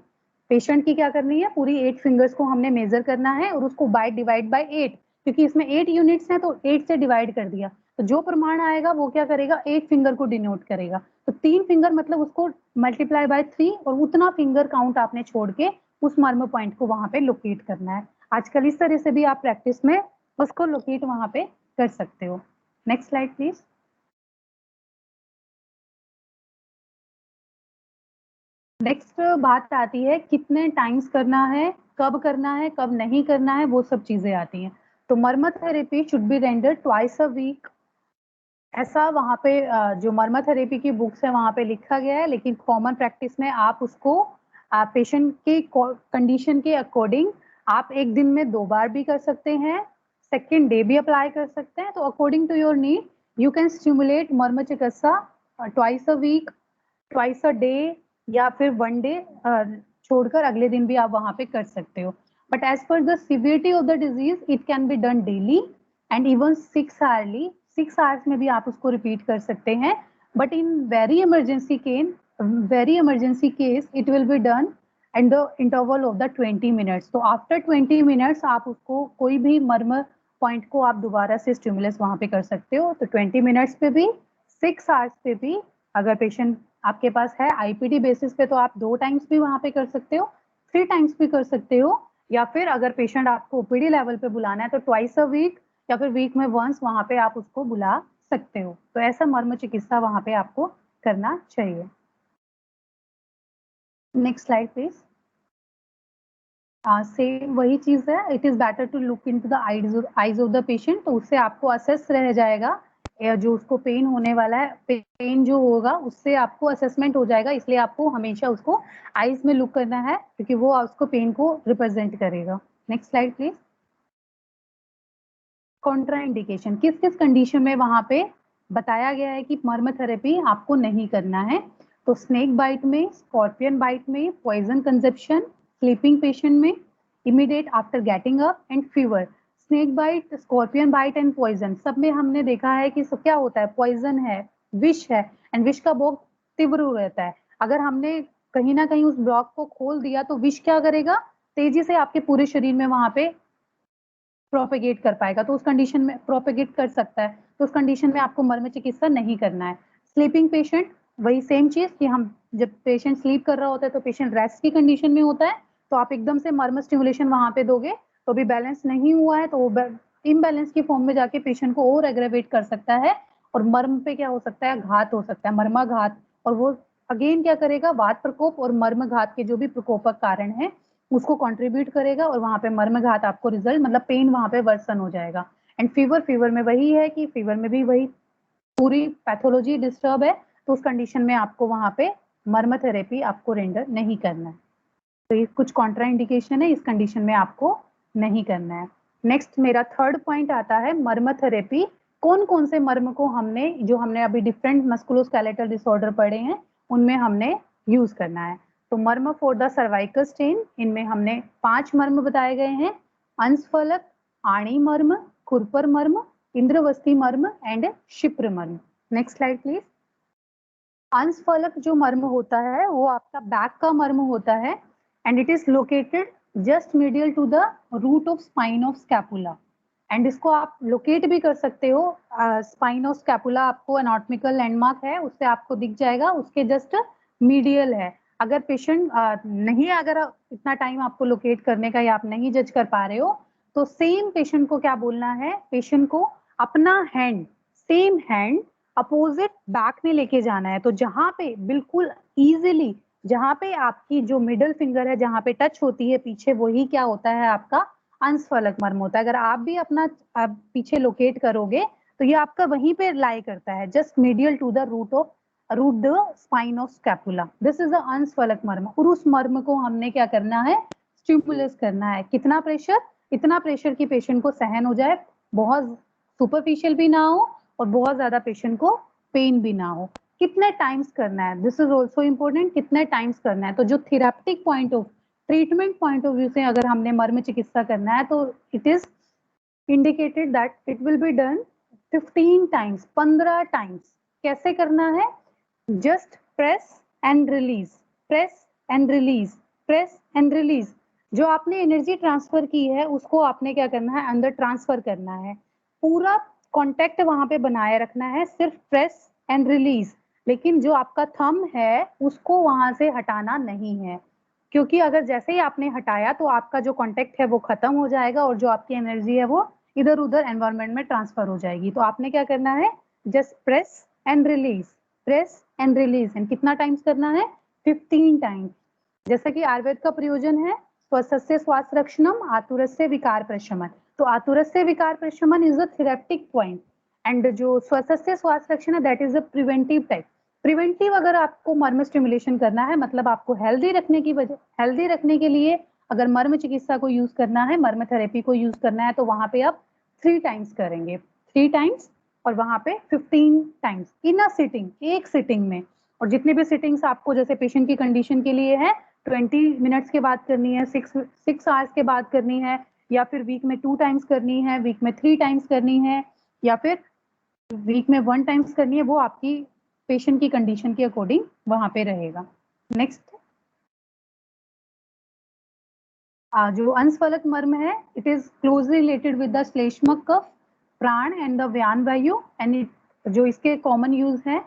पेशेंट की क्या करनी है, पूरी 8 फिंगर्स को हमने मेजर करना है और उसको डिवाइड बाय 8, क्योंकि इसमें 8 यूनिट्स हैं तो 8 से डिवाइड कर दिया। तो जो प्रमाण आएगा वो क्या करेगा, 8 फिंगर को डिनोट करेगा। तो 3 फिंगर मतलब उसको मल्टीप्लाई बाय 3 और उतना फिंगर काउंट आपने छोड़ के उस मर्म पॉइंट को वहां पे लोकेट करना है। आजकल इस तरह से भी आप प्रैक्टिस में उसको लोकेट वहां पे कर सकते हो। Next slide please. नेक्स्ट बात आती है कितने टाइम्स करना है, कब नहीं करना है, वो सब चीजें आती हैं। तो marma therapy should be rendered twice a week, ऐसा वहां पे जो मर्म थेरेपी की बुक्स है वहां पे लिखा गया है, लेकिन कॉमन प्रैक्टिस में आप उसको पेशेंट के कंडीशन के अकॉर्डिंग आप एक दिन में 2 बार भी कर सकते हैं, सेकेंड डे भी अप्लाई कर सकते हैं। तो according to your need you can stimulate marma चिकित्सा twice a week, twice a day, या फिर 1 डे छोड़कर अगले दिन भी आप वहां पे कर सकते हो। But as per the severity of the disease it can be done daily and even 6 hourly, 6 hours में भी आप उसको रिपीट कर सकते हैं। But in very emergency case it will be done and the interval of the 20 minutes. तो after 20 minutes आप उसको कोई भी मर्म पॉइंट को आप दोबारा से स्टिमुलस वहां पे कर सकते हो। तो 20 मिनट्स पे भी, 6 आवर्स पे भी, अगर पेशेंट आपके पास है आईपीडी बेसिस पे तो आप 2 टाइम्स भी वहां पे कर सकते हो, 3 टाइम्स भी कर सकते हो, या फिर अगर पेशेंट आपको ओपीडी लेवल पे बुलाना है तो ट्वाइस अ वीक या फिर वीक में वंस वहां पे आप उसको बुला सकते हो। तो ऐसा मर्म चिकित्सा वहां पे आपको करना चाहिए। Next slide please. सेम वही चीज है, it is better to look into the eyes of the patient. तो उससे आपको असेस रह जाएगा जो उसको पेन होने वाला है, पेन जो होगा उससे आपको असेसमेंट हो जाएगा, इसलिए आपको हमेशा उसको आईज में लुक करना है क्योंकि वो उसको पेन को रिप्रेजेंट करेगा। Next slide please. कॉन्ट्राइंडिकेशन, किस किस कंडीशन में वहां पे बताया गया है कि मर्म थेरेपी आपको नहीं करना है। तो स्नेक बाइट में, स्कॉर्पियन बाइट में, पॉइजन कंजप्शन, स्लीपिंग पेशेंट में, immediate after getting up and fever. Snake bite, scorpion bite and poison सब में हमने देखा है कि क्या होता है, पॉइजन है, विष है, एंड विष का बहुत तीव्र रहता है। अगर हमने कहीं ना कहीं उस ब्लॉक को खोल दिया तो विष क्या करेगा, तेजी से आपके पूरे शरीर में वहां पे प्रोपेगेट कर पाएगा। तो उस कंडीशन में प्रोपेगेट कर सकता है, तो उस कंडीशन में आपको मर्म चिकित्सा नहीं करना है। स्लीपिंग पेशेंट, वही सेम चीज कि हम जब पेशेंट स्लीप कर रहा होता है तो पेशेंट रेस्ट की कंडीशन में होता है, तो आप एकदम से मर्म स्टिमुलेशन वहां पे दोगे तो भी बैलेंस नहीं हुआ है तो इम्बैलेंस की फॉर्म में जाके पेशेंट को और एग्रेवेट कर सकता है और मर्म पे क्या हो सकता है, घात हो सकता है, मर्माघात। और वो अगेन क्या करेगा, वात प्रकोप और मर्म घात के जो भी प्रकोपक कारण है उसको कंट्रीब्यूट करेगा और वहां पे मर्मघात आपको रिजल्ट मतलब पेन वहां पे वर्सन हो जाएगा। एंड फीवर में वही है कि फीवर में भी वही पूरी पैथोलॉजी डिस्टर्ब है, तो उस कंडीशन में आपको वहां पे मर्म थेरेपी आपको रेंडर नहीं करना है। तो ये कुछ कॉन्ट्रा इंडिकेशन है, इस कंडीशन में आपको नहीं करना है। नेक्स्ट मेरा थर्ड पॉइंट आता है मर्म थेरेपी कौन कौन से मर्म को हमने जो हमने अभी डिफरेंट मस्कुलोस्केलेटल डिसऑर्डर पढ़े हैं उनमें हमने यूज करना है। तो मर्म फॉर द सर्वाइकल स्टेन, इनमें हमने 5 मर्म बताए गए हैं, अंशफलक, आणी मर्म, खुरपर मर्म, इंद्रवस्ती मर्म and shipra marma. Next slide please. अंशफलक जो मर्म होता है वो आपका बैक का मर्म होता है and it is located just medial to the root of spine of scapula. And इसको आप लोकेट भी कर सकते हो, स्पाइन ऑफ स्कैपुला आपको एनाटॉमिकल लैंडमार्क है उससे आपको दिख जाएगा, उसके जस्ट मीडियल है। अगर पेशेंट नहीं, अगर इतना टाइम आपको लोकेट करने का या आप नहीं जज कर पा रहे हो तो सेम पेशेंट को क्या बोलना है, पेशेंट को अपना hand, same hand opposite back में लेके जाना है। तो जहां पे बिल्कुल इजीली, जहां पे आपकी जो मिडल फिंगर है जहां पे टच होती है पीछे, वही क्या होता है आपका अंशफलक मर्म होता है। अगर आप भी अपना पीछे लोकेट करोगे तो ये आपका वहीं पे लाई करता है, just medial to the root the spine of scapula. This is the amshaphalaka marma. और उस मर्म को हमने क्या करना है, स्टिमुलस करना है। कितना प्रेशर, इतना प्रेशर की पेशेंट को सहन हो जाए, बहुत सुपरफिशियल भी ना हो और बहुत ज्यादा पेशेंट को पेन भी ना हो। कितने टाइम्स करना है, दिस इज ऑल्सो इम्पोर्टेंट, कितने टाइम्स करना है। तो जो therapeutic point of, treatment point of view से अगर हमने मर्म चिकित्सा करना है तो it is indicated that it will be done 15 times, 15 times. कैसे करना है, just press and release, press and release, press and release. जो आपने एनर्जी ट्रांसफर की है उसको आपने क्या करना है, अंदर ट्रांसफर करना है। पूरा कांटेक्ट वहां पे बनाए रखना है, सिर्फ प्रेस एंड रिलीज। लेकिन जो आपका थंब है उसको वहां से हटाना नहीं है, क्योंकि अगर जैसे ही आपने हटाया तो आपका जो कांटेक्ट है वो खत्म हो जाएगा और जो आपकी एनर्जी है वो इधर उधर एनवायरनमेंट में ट्रांसफर हो जाएगी। तो आपने क्या करना है, just press and release, press and release. And कितना टाइम्स करना है, 15 टाइम्स। जैसा कि आयुर्वेद का प्रयोजन है, स्वस्य श्वास रक्षणम आतुरस्य विकार प्रशमन। तो आतुरस्य विकार प्रशमन इज अ थेरेप्टिक पॉइंट, एंड जो स्वस्य श्वास रक्षण है that is a preventive type. Preventive अगर आपको मर्म स्टिमुलेशन करना है, मतलब आपको हेल्दी रखने की वजह, हेल्दी रखने के लिए अगर मर्म चिकित्सा को यूज करना है, मर्म थेरेपी को यूज करना है, तो वहां पे आप 3 टाइम्स करेंगे, 3 टाइम्स, और वहां पे 15 टाइम्स इन अ सिटिंग, एक सिटिंग में। और जितनी भी सिटिंग्स आपको जैसे पेशेंट की कंडीशन के लिए है, 20 मिनट्स के बाद करनी है, 6 आवर्स के बाद करनी है, या फिर वीक में 2 टाइम्स करनी है, वीक में 3 टाइम्स करनी है, या फिर वीक में 1 टाइम्स करनी है, वो आपकी पेशेंट की कंडीशन के अकॉर्डिंग वहां पे रहेगा। नेक्स्ट, जो अंशफलक मर्म है, it is closely related with the shleshmaka kapha, prana and the व्यान वायु। एंड जो इसके कॉमन यूज है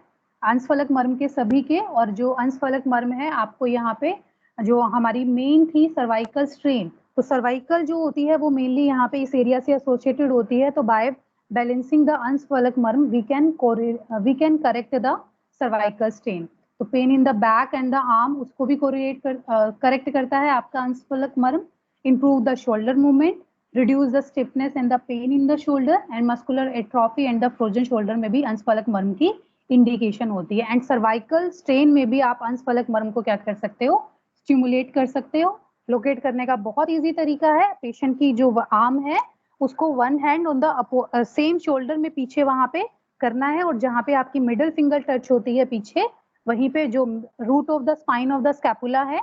अंशफलक मर्म के सभी के, और जो अंशफलक मर्म है आपको यहाँ पे जो हमारी मेन थी सर्वाइकल स्ट्रेन, तो सर्वाइकल जो होती है वो मेनली यहाँ पे इस एरिया से एसोसिएटेड होती है। तो by balancing the amshaphalaka marma we can correct the cervical strain. तो pain in the back and the arm, उसको भी करेक्ट करता है आपका अंशफलक मर्म। improve the shoulder movement, reduce the stiffness and the pain in the shoulder, and muscular atrophy and the frozen shoulder में भी अंशफलक मर्म की इंडिकेशन होती है। एंड सर्वाइकल स्ट्रेन में भी आप अंशफलक मर्म को क्या कर सकते हो, स्टिमुलेट कर सकते हो। लोकेट करने का बहुत इजी तरीका है, पेशेंट की जो आर्म है उसको one hand on the same shoulder में पीछे वहां पे करना है, और जहां पे आपकी मिडल फिंगर टच होती है पीछे, वहीं पे जो root of the spine of the scapula है,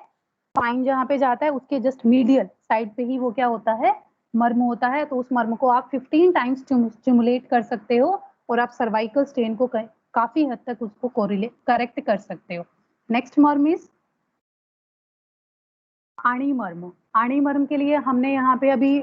स्पाइन जहां पे जाता है उसके जस्ट मीडियल साइड पे ही वो क्या होता है, मर्म होता है। तो उस मर्म को आप 15 टाइम्स स्टिमुलेट कर सकते हो और आप सर्वाइकल स्ट्रेन को काफी हद तक उसको करेक्ट कर सकते हो। नेक्स्ट मर्म इज आणी मर्म। आणी मर्म के लिए हमने यहाँ पे अभी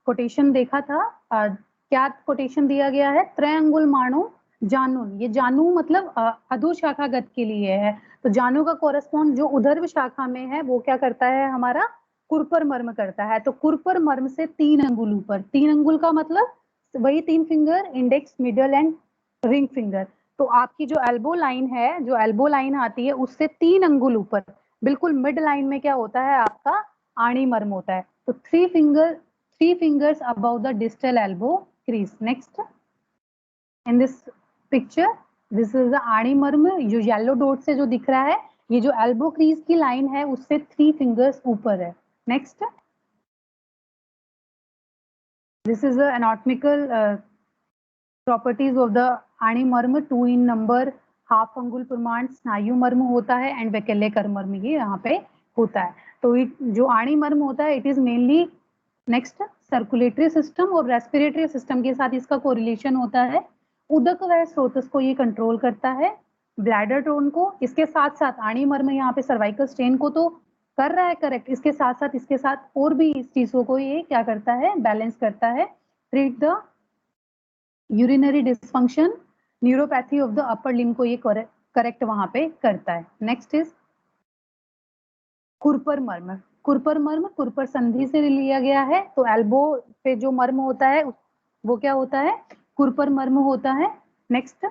कोटेशन देखा था, क्या कोटेशन दिया गया है, त्रयंगुल माणो जानून। ये जानू मतलब अधोशाखागत के लिए है। तो जानू का कोरस्पॉन्ड जो उधर्व शाखा में है वो क्या करता है, हमारा कुरपर मर्म करता है। तो कुरपर मर्म से 3 अंगुल ऊपर, 3 अंगुल का मतलब वही 3 finger, index, middle and ring finger. तो आपकी जो एल्बो लाइन है, जो एल्बो लाइन आती है उससे 3 अंगुल ऊपर बिल्कुल मिड लाइन में क्या होता है आपका आणी मर्म होता है। तो 3 fingers above the distal elbow crease. Next, in this picture, this is the आणी मर्म। जो येलो डॉट से जो दिख रहा है, ये जो एल्बो क्रीज की लाइन है उससे 3 fingers ऊपर है। Next, this is the anatomical properties of the आणी मर्म, 2 in number, हाफ अंगुल प्रमाण स्नायु मर्म होता है, एंड वैकल्यकर मर्म ये यहाँ पे होता है। तो जो आणी मर्म होता है it is mainly, next, circulatory system और रेस्पिरेटरी सिस्टम के साथ इसका कोरिलेशन होता है। उदक व स्रोतस को ये कंट्रोल करता है, ब्लैडर टोन को। इसके साथ साथ आणी मर्म यहाँ पे सर्वाइकल स्ट्रेन को तो कर रहा है करेक्ट, इसके साथ और भी इस चीजों को ये क्या करता है, बैलेंस करता है। Treat the urinary dysfunction, neuropathy of the upper limb को ये करेक्ट वहां पे करता है। नेक्स्ट इज कुरपर मर्म। कुरपर मर्म कुरपर संधि से लिया गया है, तो एल्बो पे जो मर्म होता है वो क्या होता है, कुरपर मर्म होता है। नेक्स्ट,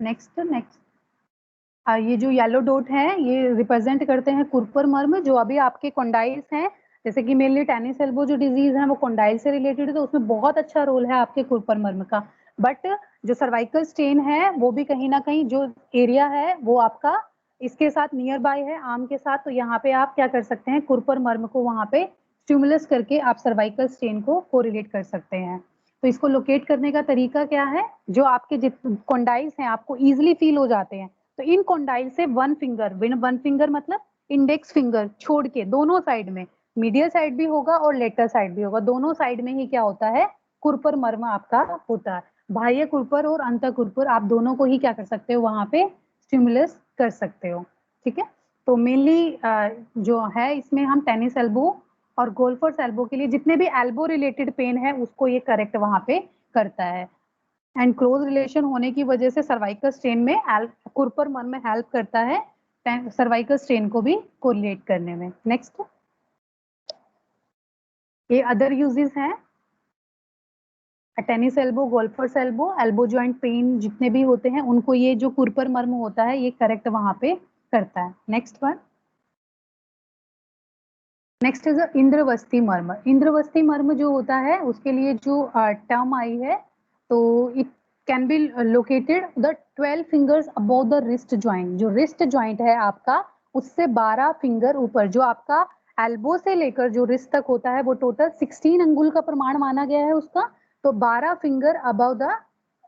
नेक्स्ट नेक्स्ट ये जो येलो डॉट है ये रिप्रेजेंट करते हैं कुरपर मर्म, जो अभी आपके कॉन्डाइल्स हैं, जैसे कि मेनली टेनिस एल्बो जो डिजीज है वो कॉन्डाइल से रिलेटेड है, तो उसमें बहुत अच्छा रोल है आपके कुरपर मर्म का। बट जो सर्वाइकल स्टेन है वो भी कहीं ना कहीं जो एरिया है वो आपका इसके साथ नियर बाय है, आर्म के साथ, तो यहाँ पे आप क्या कर सकते हैं, कुरपर मर्म को वहां पे स्टिमुलस करके आप सर्वाइकल स्टेन को कोरिलेट कर सकते हैं। तो इसको लोकेट करने का तरीका क्या है, जो आपके कॉन्डाइल्स हैं आपको इजिली फील हो जाते हैं, तो इन कॉन्डाइल से वन फिंगर मतलब इंडेक्स फिंगर छोड़ के दोनों साइड में, मीडियल साइड भी होगा और लेटर साइड भी होगा, दोनों साइड में ही क्या होता है, कुरपर मर्म आपका होता है। बाह्य कुरपर और अंत कुरपर आप दोनों को ही क्या कर सकते हो, वहां पे स्टिमुलस कर सकते हो। ठीक है, तो मेनली जो है इसमें हम टेनिस एल्बो और गोल्फर्स एल्बो के लिए जितने भी एल्बो रिलेटेड पेन है उसको ये करेक्ट वहां पे करता है। एंड क्लोज रिलेशन होने की वजह से सर्वाइकल स्ट्रेन में कुरपर मर्म में हेल्प करता है सर्वाइकल स्ट्रेन को भी कोरिलेट करने में। नेक्स्ट, ये अदर यूजेस हैं, tennis elbow, golfer's elbow, elbow joint pain जितने भी होते हैं उनको ये जो कुरपर मर्म होता है ये करेक्ट वहां पे करता है। Next one, next is indravasti marma. इंद्रवस्ती मर्म जो होता है उसके लिए जो टर्म आई है, तो it can be located the 12 fingers above the wrist joint. जो रिस्ट ज्वाइंट है आपका उससे 12 फिंगर ऊपर, जो आपका एल्बो से लेकर जो रिस्ट तक होता है वो टोटल 16 अंगुल का प्रमाण माना गया है उसका, तो 12 finger above the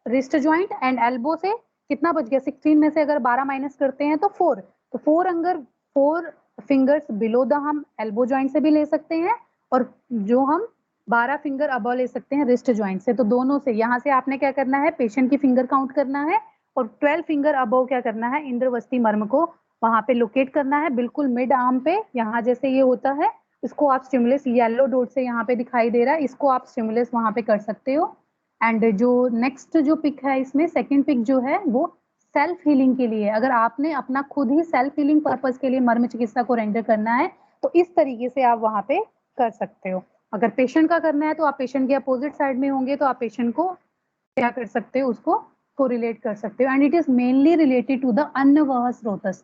wrist joint and elbow से कितना बच गया, 16 में से अगर 12 माइनस करते हैं तो 4, तो 4 फिंगर्स बिलो द हम एल्बो ज्वाइंट से भी ले सकते हैं और जो हम 12 फिंगर अबव ले सकते हैं रिस्ट ज्वाइंट से, तो दोनों से यहाँ से आपने क्या करना है, पेशेंट की फिंगर काउंट करना है और 12 फिंगर अबव क्या करना है, इंद्रवस्ती मर्म को वहां पे लोकेट करना है, बिल्कुल मिड आर्म पे, यहाँ जैसे ये होता है, इसको आप स्टिमुलस येलो डॉट से यहाँ पे दिखाई दे रहा है, इसको आप स्टिमुलस वहां पे कर सकते हो। एंड जो नेक्स्ट जो पिक है इसमें सेकेंड पिक जो है वो सेल्फ हीलिंग के लिए, अगर आपने अपना खुद ही सेल्फ हीलिंग पर्पस के लिए मर्म चिकित्सा को रेंडर करना है तो इस तरीके से आप वहां पे कर सकते हो। अगर पेशेंट का करना है तो आप पेशेंट के अपोजिट साइड में होंगे तो आप पेशेंट को क्या कर सकते हो, उसको कोरिलेट कर सकते हो। And it is mainly related to the annavaha srotas,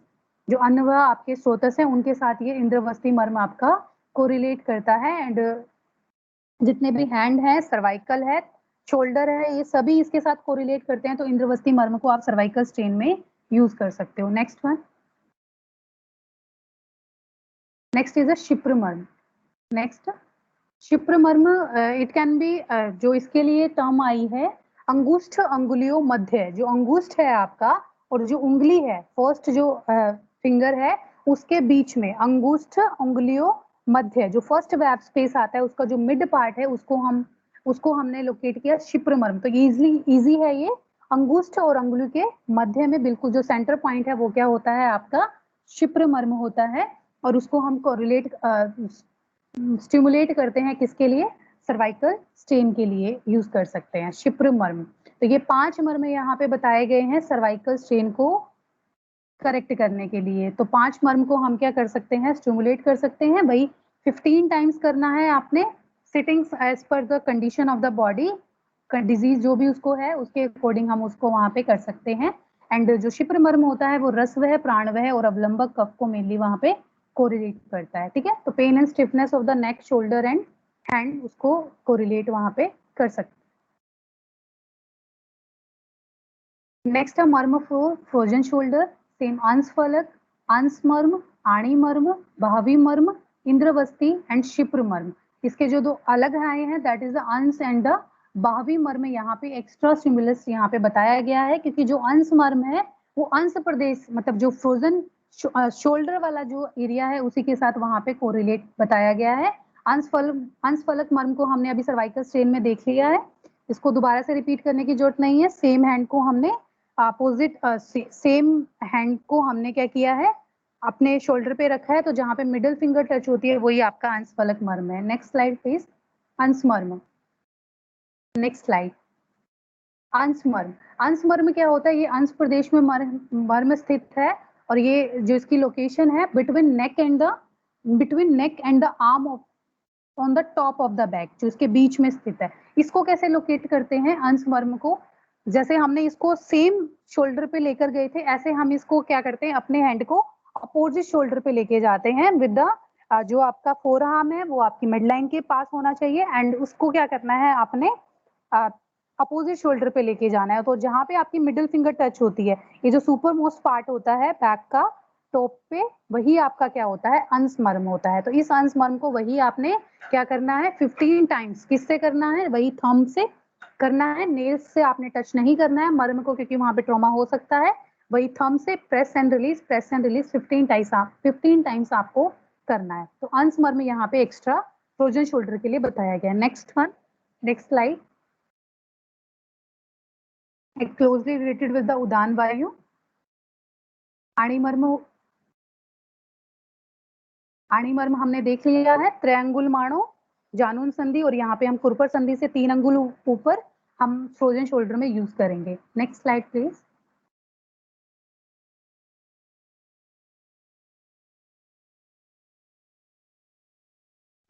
जो अन्नवाह आपके स्रोतस है उनके साथ ये इंद्रवस्ती मर्म आपका कोरिलेट करता है। एंड जितने भी हैंड है, सर्वाइकल है, शोल्डर है, ये सभी इसके साथ कोरिलेट करते हैं, तो इंद्रवस्ती मर्म को आप सर्वाइकल स्ट्रेन में यूज कर सकते हो। Next one, next is a shipra marma. Next, शिप्र मर्म इट कैन बी, जो इसके लिए टर्म आई है, अंगुष्ठ अंगुलियों मध्य, जो अंगुष्ठ है आपका और जो उंगली है फर्स्ट जो फिंगर है उसके बीच में, अंगुष्ठ अंगुलियों मध्य, जो फर्स्ट वेब स्पेस आता है उसका जो मिड पार्ट है उसको हमने लोकेट किया शिप्र मर्म। तो इजी है ये, अंगुष्ठ और अंगुली के मध्य में बिल्कुल जो सेंटर पॉइंट है वो क्या होता है आपका, शिप्र मर्म होता है, और उसको हम कोरिलेट स्टिमुलेट करते हैं किसके लिए, सर्वाइकल स्ट्रेन के लिए यूज कर सकते हैं शिप्र मर्म। तो ये 5 मर्म यहाँ पे बताए गए हैं सर्वाइकल स्ट्रेन को करेक्ट करने के लिए। तो 5 मर्म को हम क्या कर सकते हैं, स्टिमुलेट कर सकते हैं भाई, 15 टाइम्स करना है आपने, sitting as per the condition of the body, disease जो भी उसको है उसके अकॉर्डिंग हम उसको वहां पे कर सकते हैं। एंड जो शिप्र मर्म होता है वो रस्व, प्राणवह और अवलंबक कफ को मेनली वहां पे कोरिलेट करता है। ठीक है, तो pain and stiffness of the neck, shoulder and hand उसको कोरिलेट वहां पे कर सकते हैं। नेक्स्ट है मर्म फॉर फ्रोजन शोल्डर, सेम अंशफलक, अंश मर्म, आणी मर्म, भावी मर्म, इंद्रवस्ती एंड शिप्र मर्म। इसके जो 2 अलग आए हैं दैट इज द अंश एंड द भावी मर्म। यहाँ पे एक्स्ट्रा स्टिमुलस यहाँ पे बताया गया है क्योंकि जो अंश मर्म है वो अंश प्रदेश मतलब जो फ्रोजन शोल्डर वाला जो एरिया है उसी के साथ वहां पे कोरिलेट बताया गया है। अंशफलक मर्म को हमने अभी सर्वाइकल स्ट्रेन में देख लिया है, इसको दोबारा से रिपीट करने की जरूरत नहीं है। सेम हैंड को हमने अपोजिट सेम हैंड को हमने क्या किया है, अपने शोल्डर पे रखा है, तो जहां पे मिडिल फिंगर टच होती है वही आपका अंशफलक मर्म है। नेक्स्ट स्लाइड प्लीज, अंश मर्म। नेक्स्ट स्लाइड, अंश मर्म। अंश मर्म क्या होता है? ये अंश प्रदेश में मर्म स्थित है और ये जो इसकी लोकेशन है between neck and the arm of on the top of the back, जो इसके बीच में स्थित है। इसको कैसे लोकेट करते हैं अंश मर्म को? जैसे हमने इसको सेम शोल्डर पे लेकर गए थे, ऐसे हम इसको क्या करते हैं, अपने हैंड को अपोजिट शोल्डर पे लेके जाते हैं विद द जो आपका फोर आर्म है वो आपकी मिड लाइन के पास होना चाहिए एंड उसको क्या करना है, आपने अपोजिट शोल्डर पे लेके जाना है। तो जहां पे आपकी मिडिल फिंगर टच होती है, ये जो सुपर मोस्ट पार्ट होता है बैक का टॉप पे, वही आपका क्या होता है, अंश मर्म होता है। तो इस अंश मर्म को वही आपने क्या करना है 15 टाइम्स। किससे करना है? वही थंब से करना है, नेल्स से आपने टच नहीं करना है मर्म को, क्योंकि वहां पे ट्रॉमा हो सकता है। वही थंब से प्रेस एंड रिलीज 15 टाइम्स आपको करना है। तो अंश मर्म यहाँ पे एक्स्ट्रा फ्रोजन शोल्डर के लिए बताया गया है। Next slide. Closely related with the उदान वायु। आणिमर्म हमने देख लिया है, त्रिअंगुल माणो, जानून संधि, और यहाँ पे हम खुरपर संधि से 3 अंगुल ऊपर हम फ्रोजन शोल्डर में यूज करेंगे। Next slide please.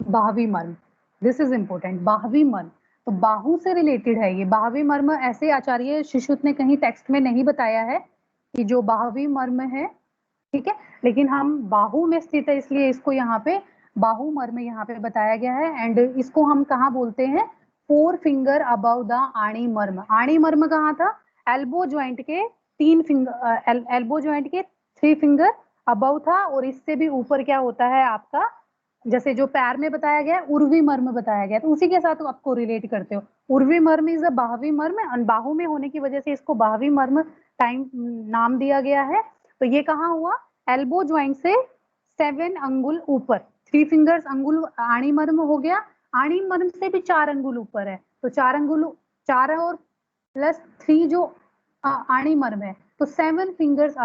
Bahvi marma, this is important. बाहवी मर्म तो बाहु से रिलेटेड है ये। बाहवी मर्म ऐसे आचार्य शिशुत ने कहीं टेक्स्ट में नहीं बताया है कि जो बाहवी मर्म है, ठीक है, लेकिन हम बाहु में स्थित है इसलिए इसको यहाँ पे बाहु मर्म यहाँ पे बताया गया है। एंड इसको हम कहाँ बोलते हैं? 4 फिंगर अबव द आणी मर्म। आणी मर्म कहाँ था? एल्बो ज्वाइंट के 3 फिंगर, एल्बो ज्वाइंट के 3 फिंगर अबव था, और इससे भी ऊपर क्या होता है आपका, जैसे जो पैर में बताया गया उर्वी मर्म बताया गया, तो उसी के साथ आपको रिलेट करते हो। उर्वी मर्म इज अ बाहवी मर्म, बाहु में होने की वजह से इसको बाहवी मर्म टाइम नाम दिया गया है। तो ये कहाँ हुआ? एल्बो ज्वाइंट से 7 अंगुल ऊपर, 3 फिंगर्स अंगुल आणी मर्म हो गया। आणी मर्म से भी 4 अंगुल ऊपर है, तो 4 अंगुल, 4 और प्लस 3 जो आणी मर्म है, तो 7 fingers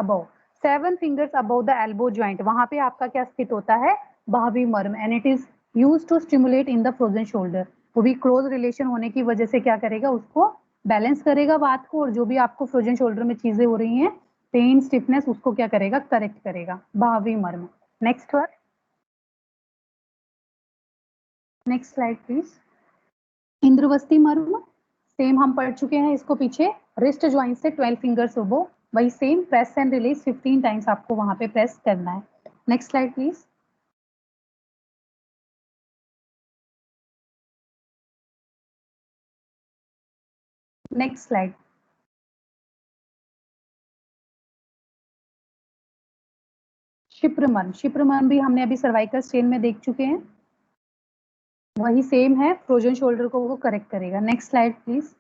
above the elbow joint, वहां पे आपका क्या स्थित होता है? बाहवी मर्म। And it is use to stimulate in the frozen shoulder. वो भी क्लोज रिलेशन होने की वजह से क्या करेगा, उसको बैलेंस करेगा बात को, और जो भी आपको फ्रोजन शोल्डर में चीजें हो रही हैं, पेन, स्टिफनेस, उसको क्या करेगा, करेक्ट करेगा। बाहवी मर्म। Next slide please. इंद्रवस्ती मर्म, सेम हम पढ़ चुके हैं इसको पीछे। रिस्ट ज्वाइंट से 12 फिंगर्स उबो, वही same press and release 15 times आपको वहां पे प्रेस करना है। Next slide please. Next slide. शिप्रमर्म भी हमने अभी सर्वाइकल स्ट्रेन में देख चुके हैं, वही सेम है, फ्रोजन शोल्डर को वो करेक्ट करेगा। Next slide please.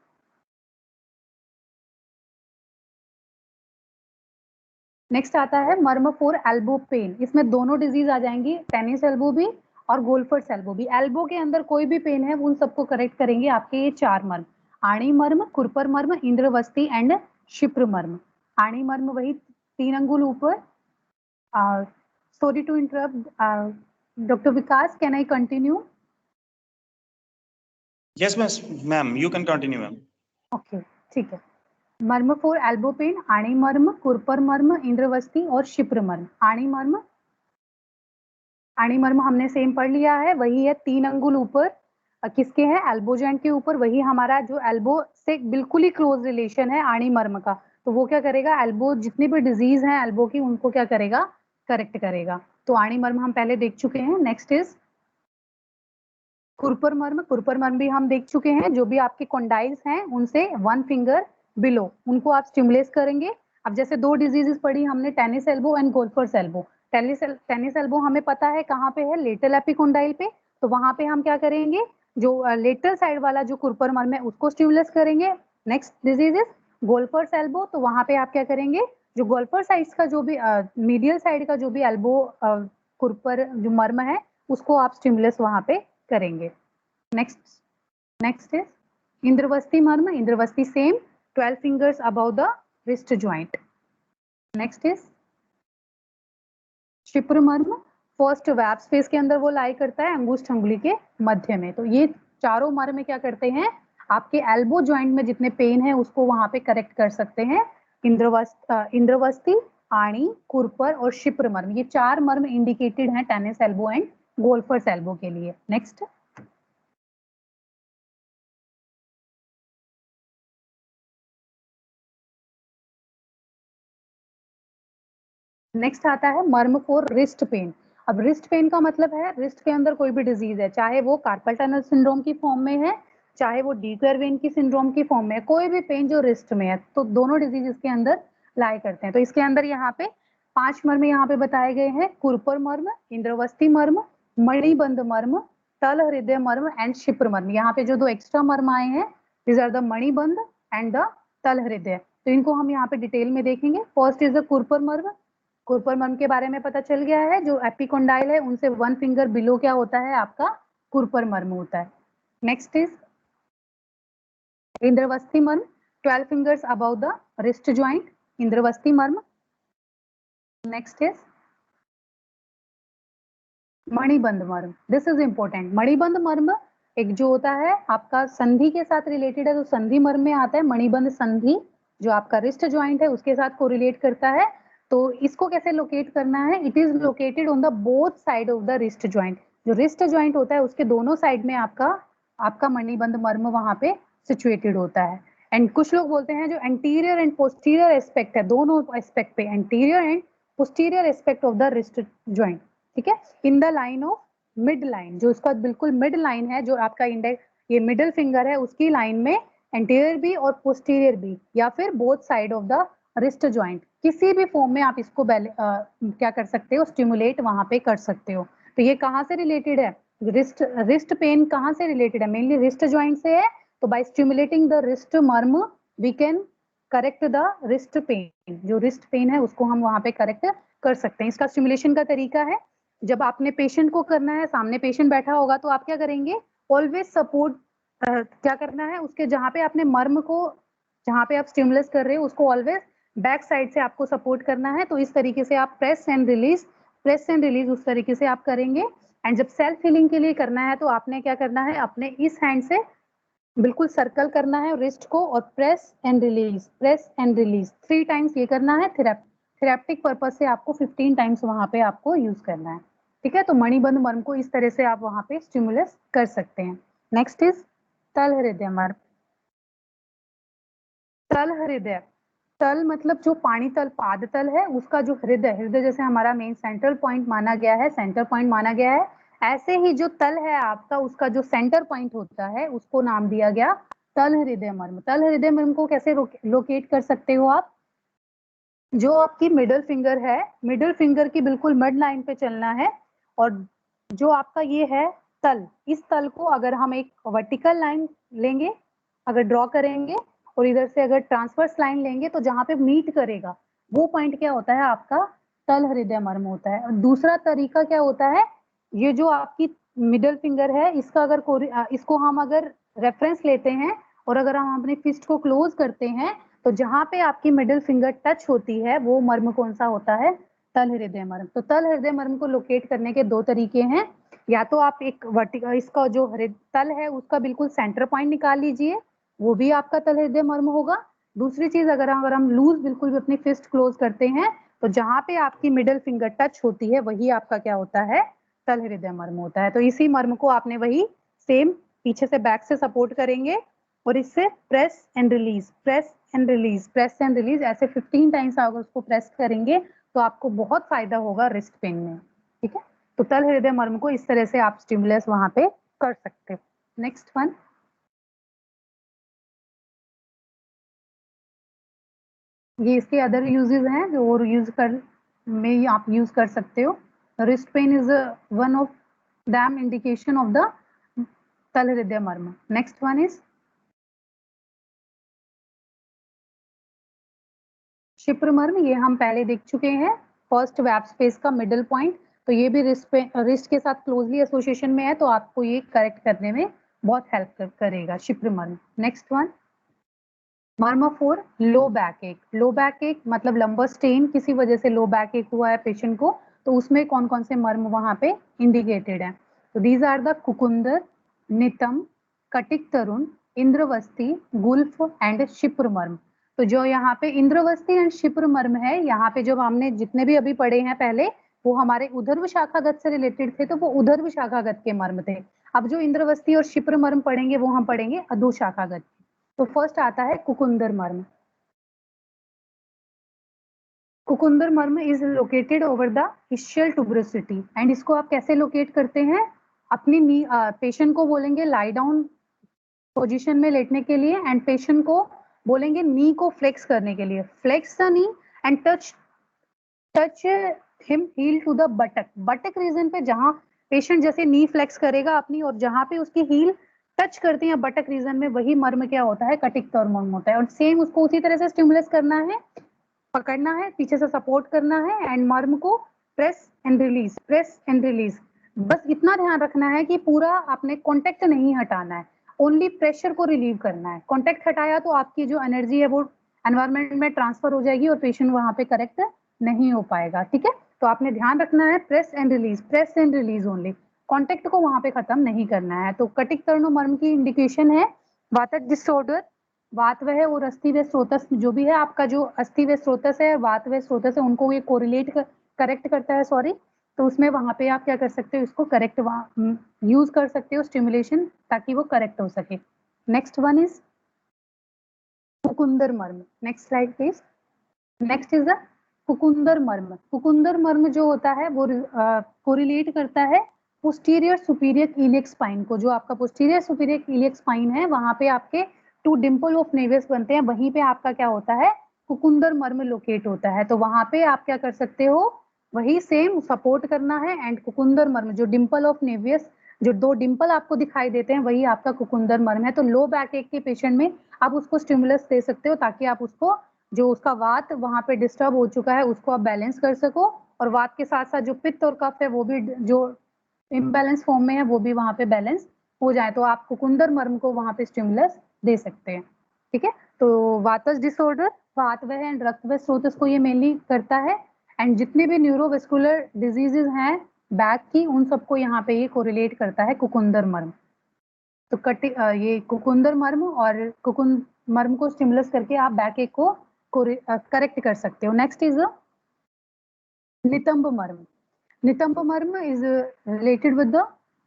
नेक्स्ट आता है मर्म फॉर एल्बो पेन। इसमें दोनों डिजीज आ जाएंगी, टेनिस एल्बो भी और गोल्फर्स एल्बो भी। एल्बो के अंदर कोई भी पेन है उन सबको करेक्ट करेंगे आपके ये 4 मर्म, आणी मर्म, खुरपर मर्म, इंद्रवस्ती एंड शिप्र मर्म। आणी मर्म वही 3 अंगुल ऊपर। Sorry to interrupt, doctor Vikas, can I continue? Yes, ma'am. You can continue, ma'am. Okay, ठीक है। मर्म फॉर एल्बो पेन, आणी मर्म, खुरपर मर्म, इंद्रवस्ती और शिप्र मर्म। आणी मर्म हमने सेम पढ़ लिया है, वही है 3 अंगुल ऊपर, किसके है? एल्बो जॉइंट के ऊपर। वही हमारा जो एल्बो से बिल्कुल ही क्लोज रिलेशन है आणी मर्म का, तो वो क्या करेगा, एल्बो जितनी भी डिजीज है एल्बो की, उनको क्या करेगा, करेक्ट करेगा। तो आणी मर्म हम पहले देख चुके हैं। नेक्स्ट इज खुरपर मर्म भी हम देख चुके हैं। जो भी आपके कॉन्डाइल्स हैं उनसे 1 फिंगर बिलो, उनको आप स्टिमुलेट करेंगे। अब जैसे 2 डिजीजेस पढ़ी हमने, tennis elbow and golfer's elbow. Tennis elbow हमें पता है कहाँ पे है, लेटरल एपिकोंडाइल पे, तो वहां पे हम क्या करेंगे, जो लेटरल साइड वाला जो खुरपर मर्म है उसको स्टिमुलेट करेंगे। Next disease is golfer's elbow, तो वहां पे आप क्या करेंगे, जो गोल्फर साइड का जो भी मीडियल साइड का जो भी एल्बो खुरपर जो मर्म है उसको आप स्टिमुलेट वहां पे करेंगे। Next is indravasti marma. Indravasti same 12 fingers above the wrist joint. Next is shipra marma, first web space के अंदर वो लाई करता है, अंगुष्ठ अंगुली के मध्य में। तो ये चारों मर्म क्या करते हैं, आपके एल्बो जॉइंट में जितने पेन है उसको वहां पे करेक्ट कर सकते हैं। इंद्रवस्ती, आणी, कुरपर और शिप्र मर्म, ये 4 मर्म इंडिकेटेड हैं tennis elbow and golfer's elbow के लिए। नेक्स्ट आता है मर्म फॉर रिस्ट पेन। अब रिस्ट पेन का मतलब है रिस्ट के अंदर कोई भी डिजीज है, चाहे वो कार्पल टनल सिंड्रोम की फॉर्म में है, चाहे वो डी कर्वेन की सिंड्रोम की फॉर्म में है, कोई भी पेन जो रिस्ट में है, तो दोनों डिजीज इसके अंदर लाई करते हैं। तो इसके अंदर यहाँ पे 5 मर्म यहाँ पे बताए गए हैं, कुरपर मर्म, इंद्रवस्ती मर्म, मणिबंध मर्म, तल हृदय मर्म एंड शिप्र मर्म। यहाँ पे जो 2 एक्स्ट्रा मर्म आए हैं, this are the manibandh and the तल हृदय। तो इनको हम यहाँ पे डिटेल में देखेंगे। फर्स्ट इज द कुरपर मर्म। कुरपर मर्म के बारे में पता चल गया है, जो एपिकोंडाइल है उनसे 1 फिंगर बिलो क्या होता है, आपका कुरपर मर्म होता है। Next is indravasti marma, 12 fingers above the wrist joint, indravasti marma. Next is मणिबंध मर्म, दिस इज इंपॉर्टेंट। मणिबंध मर्म एक जो होता है आपका संधि के साथ रिलेटेड है, तो संधि मर्म में आता है। मणिबंध संधि जो आपका रिस्ट ज्वाइंट है उसके साथ कोरिलेट करता है। तो इसको कैसे लोकेट करना है, it is located on the both side of the wrist joint. जो रिस्ट ज्वाइंट होता है उसके दोनों साइड में आपका मणिबंध मर्म वहां पे सिचुएटेड होता है। एंड कुछ लोग बोलते हैं जो एंटीरियर एंड पोस्टीरियर एस्पेक्ट है, दोनों एस्पेक्ट पे, anterior and posterior aspect of the wrist joint, ठीक है, in the line of mid line, जो उसका बिल्कुल मिड लाइन है, जो आपका इंडेक्स ये मिडिल फिंगर है उसकी लाइन में एंटीरियर भी और पोस्टीरियर भी, या फिर both side of the wrist joint, किसी भी फॉर्म में आप इसको क्या कर सकते हो, स्टिमुलेट वहां पे कर सकते हो। तो ये कहाँ से रिलेटेड है, रिस्ट पेन कहाँ से रिलेटेड है, मेनली रिस्ट ज्वाइंट से है। तो बाय स्टिमुलेटिंग द रिस्ट मर्म we can correct the wrist pain, जो रिस्ट पेन है उसको हम वहां पे करेक्ट कर सकते हैं। इसका स्टिमुलेशन का तरीका है, जब आपने पेशेंट को करना है, सामने पेशेंट बैठा होगा, तो आप क्या करेंगे, ऑलवेज सपोर्ट क्या करना है, उसके जहाँ पे आपने मर्म को, जहाँ पे आप स्टिमुलस कर रहे हो उसको ऑलवेज बैक साइड से आपको सपोर्ट करना है। तो इस तरीके से आप प्रेस एंड रिलीज उस तरीके से आप करेंगे। एंड जब सेल्फ हीलिंग के लिए करना है तो आपने क्या करना है, अपने इस हैंड से बिल्कुल सर्कल करना है रिस्ट को, और प्रेस एंड रिलीज 3 टाइम्स ये करना है। थेरेप्टिक पर्पज से आपको 15 टाइम्स वहां पे आपको यूज करना है, ठीक है। तो मणिबंध मर्म को इस तरह से आप वहां पे स्टिमुलस कर सकते हैं। नेक्स्ट इज तल हृदय मर्म। तल हृदय, तल मतलब जो पानी तल, पाद तल है, उसका जो हृदय जैसे हमारा मेन सेंट्रल पॉइंट माना गया है, ऐसे ही जो तल है आपका, उसका जो सेंटर पॉइंट होता है उसको नाम दिया गया तल हृदय मर्म। तल हृदय मर्म को कैसे लोकेट कर सकते हो आप, जो आपकी मिडिल फिंगर है, मिडिल फिंगर की बिल्कुल मिड लाइन पे चलना है, और जो आपका ये है तल, इस तल को अगर हम एक वर्टिकल लाइन लेंगे, अगर ड्रॉ करेंगे, और इधर से अगर ट्रांसवर्स लाइन लेंगे, तो जहां पे मीट करेगा वो पॉइंट क्या होता है, आपका तल हृदय मर्म होता है। और दूसरा तरीका क्या होता है, ये जो आपकी मिडिल फिंगर है, इसका अगर इसको हम अगर रेफरेंस लेते हैं, और अगर हम अपने फिस्ट को क्लोज करते हैं, तो जहां पे आपकी मिडिल फिंगर टच होती है वो मर्म कौन सा होता है, तल हृदय मर्म। तो तल हृदय मर्म को लोकेट करने के 2 तरीके हैं, या तो आप एक वर्टिकल, इसका जो तल है उसका बिल्कुल सेंटर पॉइंट निकाल लीजिए, वो भी आपका तल हृदय मर्म होगा। दूसरी चीज, अगर हम लूज बिल्कुल भी अपनी फिस्ट क्लोज करते हैं, तो जहां पे आपकी मिडिल फिंगर टच होती है वही आपका क्या होता है, तल हृदय मर्म होता है। तो इसी मर्म को आपने वही सेम पीछे से बैक से सपोर्ट करेंगे, और इससे प्रेस एंड रिलीज ऐसे 15 टाइम्स अगर उसको प्रेस करेंगे तो आपको बहुत फायदा होगा रिस्ट पेन में, ठीक है। तो तल हृदय मर्म को इस तरह से आप स्टिमुलस वहां पे कर सकते हो। नेक्स्ट वन, ये इसके अदर यूजेस हैं जो और में आप यूज कर सकते हो। Wrist pain is one of them indication of the तल हृदय मर्म। नेक्स्ट वन इज शिप्र मर्म, ये हम पहले देख चुके हैं, फर्स्ट वेब स्पेस का मिडिल पॉइंट। तो ये भी रिस्ट के साथ क्लोजली एसोसिएशन में है, तो आपको ये करेक्ट करने में बहुत हेल्प करेगा शिप्र मर्म। नेक्स्ट वन, मर्म फॉर लो बैक एक। लो बैक एक मतलब लंबर स्ट्रेन, किसी वजह से लो बैक एक हुआ है पेशेंट को, तो उसमें कौन कौन से मर्म वहां पे इंडिकेटेड है। तो these are the kukundar, nitam, katik tarun, indravasti, gulph and shipra marma. तो जो यहाँ पे इंद्रवस्ती एंड शिप्र मर्म है, यहाँ पे जो हमने जितने भी अभी पढ़े हैं पहले, वो हमारे उधर्व शाखागत से रिलेटेड थे, तो वो उधर्व शाखागत के मर्म थे। अब जो इंद्रवस्ती और शिप्र मर्म पढ़ेंगे वो हम पढ़ेंगे अधो शाखागत। तो फर्स्ट आता है कुकुंदर मर्म। कुकुंदर मर्म is located over the ischial tuberosity and इसको आप कैसे लोकेट करते हैं? अपनी नी पेशेंट को बोलेंगे लाई डाउन पोजीशन में लेटने के लिए एंड पेशेंट को बोलेंगे नी को फ्लेक्स करने के लिए। Flex the knee and touch him heel to the buttock. Buttock region पे जहां पेशेंट जैसे नी फ्लेक्स करेगा अपनी और जहां पे उसकी हील टच करती है बटक रीजन में, वही मर्म क्या होता है? कटिक तौर मर्म होता है। और सेम उसको उसी तरह से स्टिमुलस करना है, पकड़ना है, पीछे से सपोर्ट करना है एंड मर्म को press and release, press and release. बस इतना ध्यान रखना है कि पूरा आपने कॉन्टेक्ट नहीं हटाना है, ओनली प्रेशर को रिलीव करना है। कॉन्टेक्ट हटाया तो आपकी जो एनर्जी है वो एनवायरमेंट में ट्रांसफर हो जाएगी और पेशेंट वहां पे करेक्ट नहीं हो पाएगा। ठीक है, तो आपने ध्यान रखना है press and release, press and release only, contact को वहां पे खत्म नहीं करना है। तो कटिक तर्ण मर्म की इंडिकेशन है वातक डिसऑर्डर। वात वह और अस्थि व स्रोतस जो भी है आपका, जो अस्थि व स्रोतस है, वात व स्रोतस है, उनको ये कोरिलेट करेक्ट करता है, सॉरी। तो उसमें वहां पे आप क्या कर सकते हो, इसको करेक्ट यूज कर सकते हो स्टिमुलेशन, ताकि वो करेक्ट हो सके। Next one is kukundar marma. Next slide please. Next is the kukundar marma. Kukundar मर्म जो होता है वो कोरिलेट करता है पोस्टीरियर सुपीरियर इलियक स्पाइन को। जो आपका पोस्टीरियर सुपीरियर इलियक स्पाइन है, वहां पे आपके टू डिम्पल ऑफ नेवियस बनते हैं, वहीं पे आपका क्या होता है? कुकुंदर मर्म लोकेट होता है। तो वहां पे आप क्या कर सकते हो? वही सेम सपोर्ट करना है एंड कुकुंदर मर्म, जो डिम्पल ऑफ नेवियस, जो दो डिम्पल आपको दिखाई देते हैं, वही आपका कुकुंदर मर्म है। तो लो बैक एक के पेशेंट में आप उसको स्टिमुलस दे सकते हो, ताकि आप उसको, जो उसका वात वहां पे डिस्टर्ब हो चुका है, उसको आप बैलेंस कर सको। और वात के साथ साथ जो पित्त और कफ है वो भी जो इम्बैलेंस फॉर्म में है वो भी वहां पे बैलेंस हो जाए, तो आप कुकुंदर मर्म को वहां पे स्टिमुलस दे सकते हैं। ठीक है, तो वातस डिसऑर्डर, वात वह एंड रक्त वह स्रोतस को ये मेनली करता है। एंड जितने भी न्यूरोवेस्कुलर डिजीजेज हैं बैक की, उन सबको यहाँ पे ये कोरिलेट करता है कुकुंदर मर्म। तो ये कुकुंदर मर्म और कुकुंद मर्म को स्टिमुलस करके आप बैक एक को करेक्ट कर सकते हो। नेक्स्ट इज नितंब मर्म। नितंब मर्म इज रिलेटेड विद द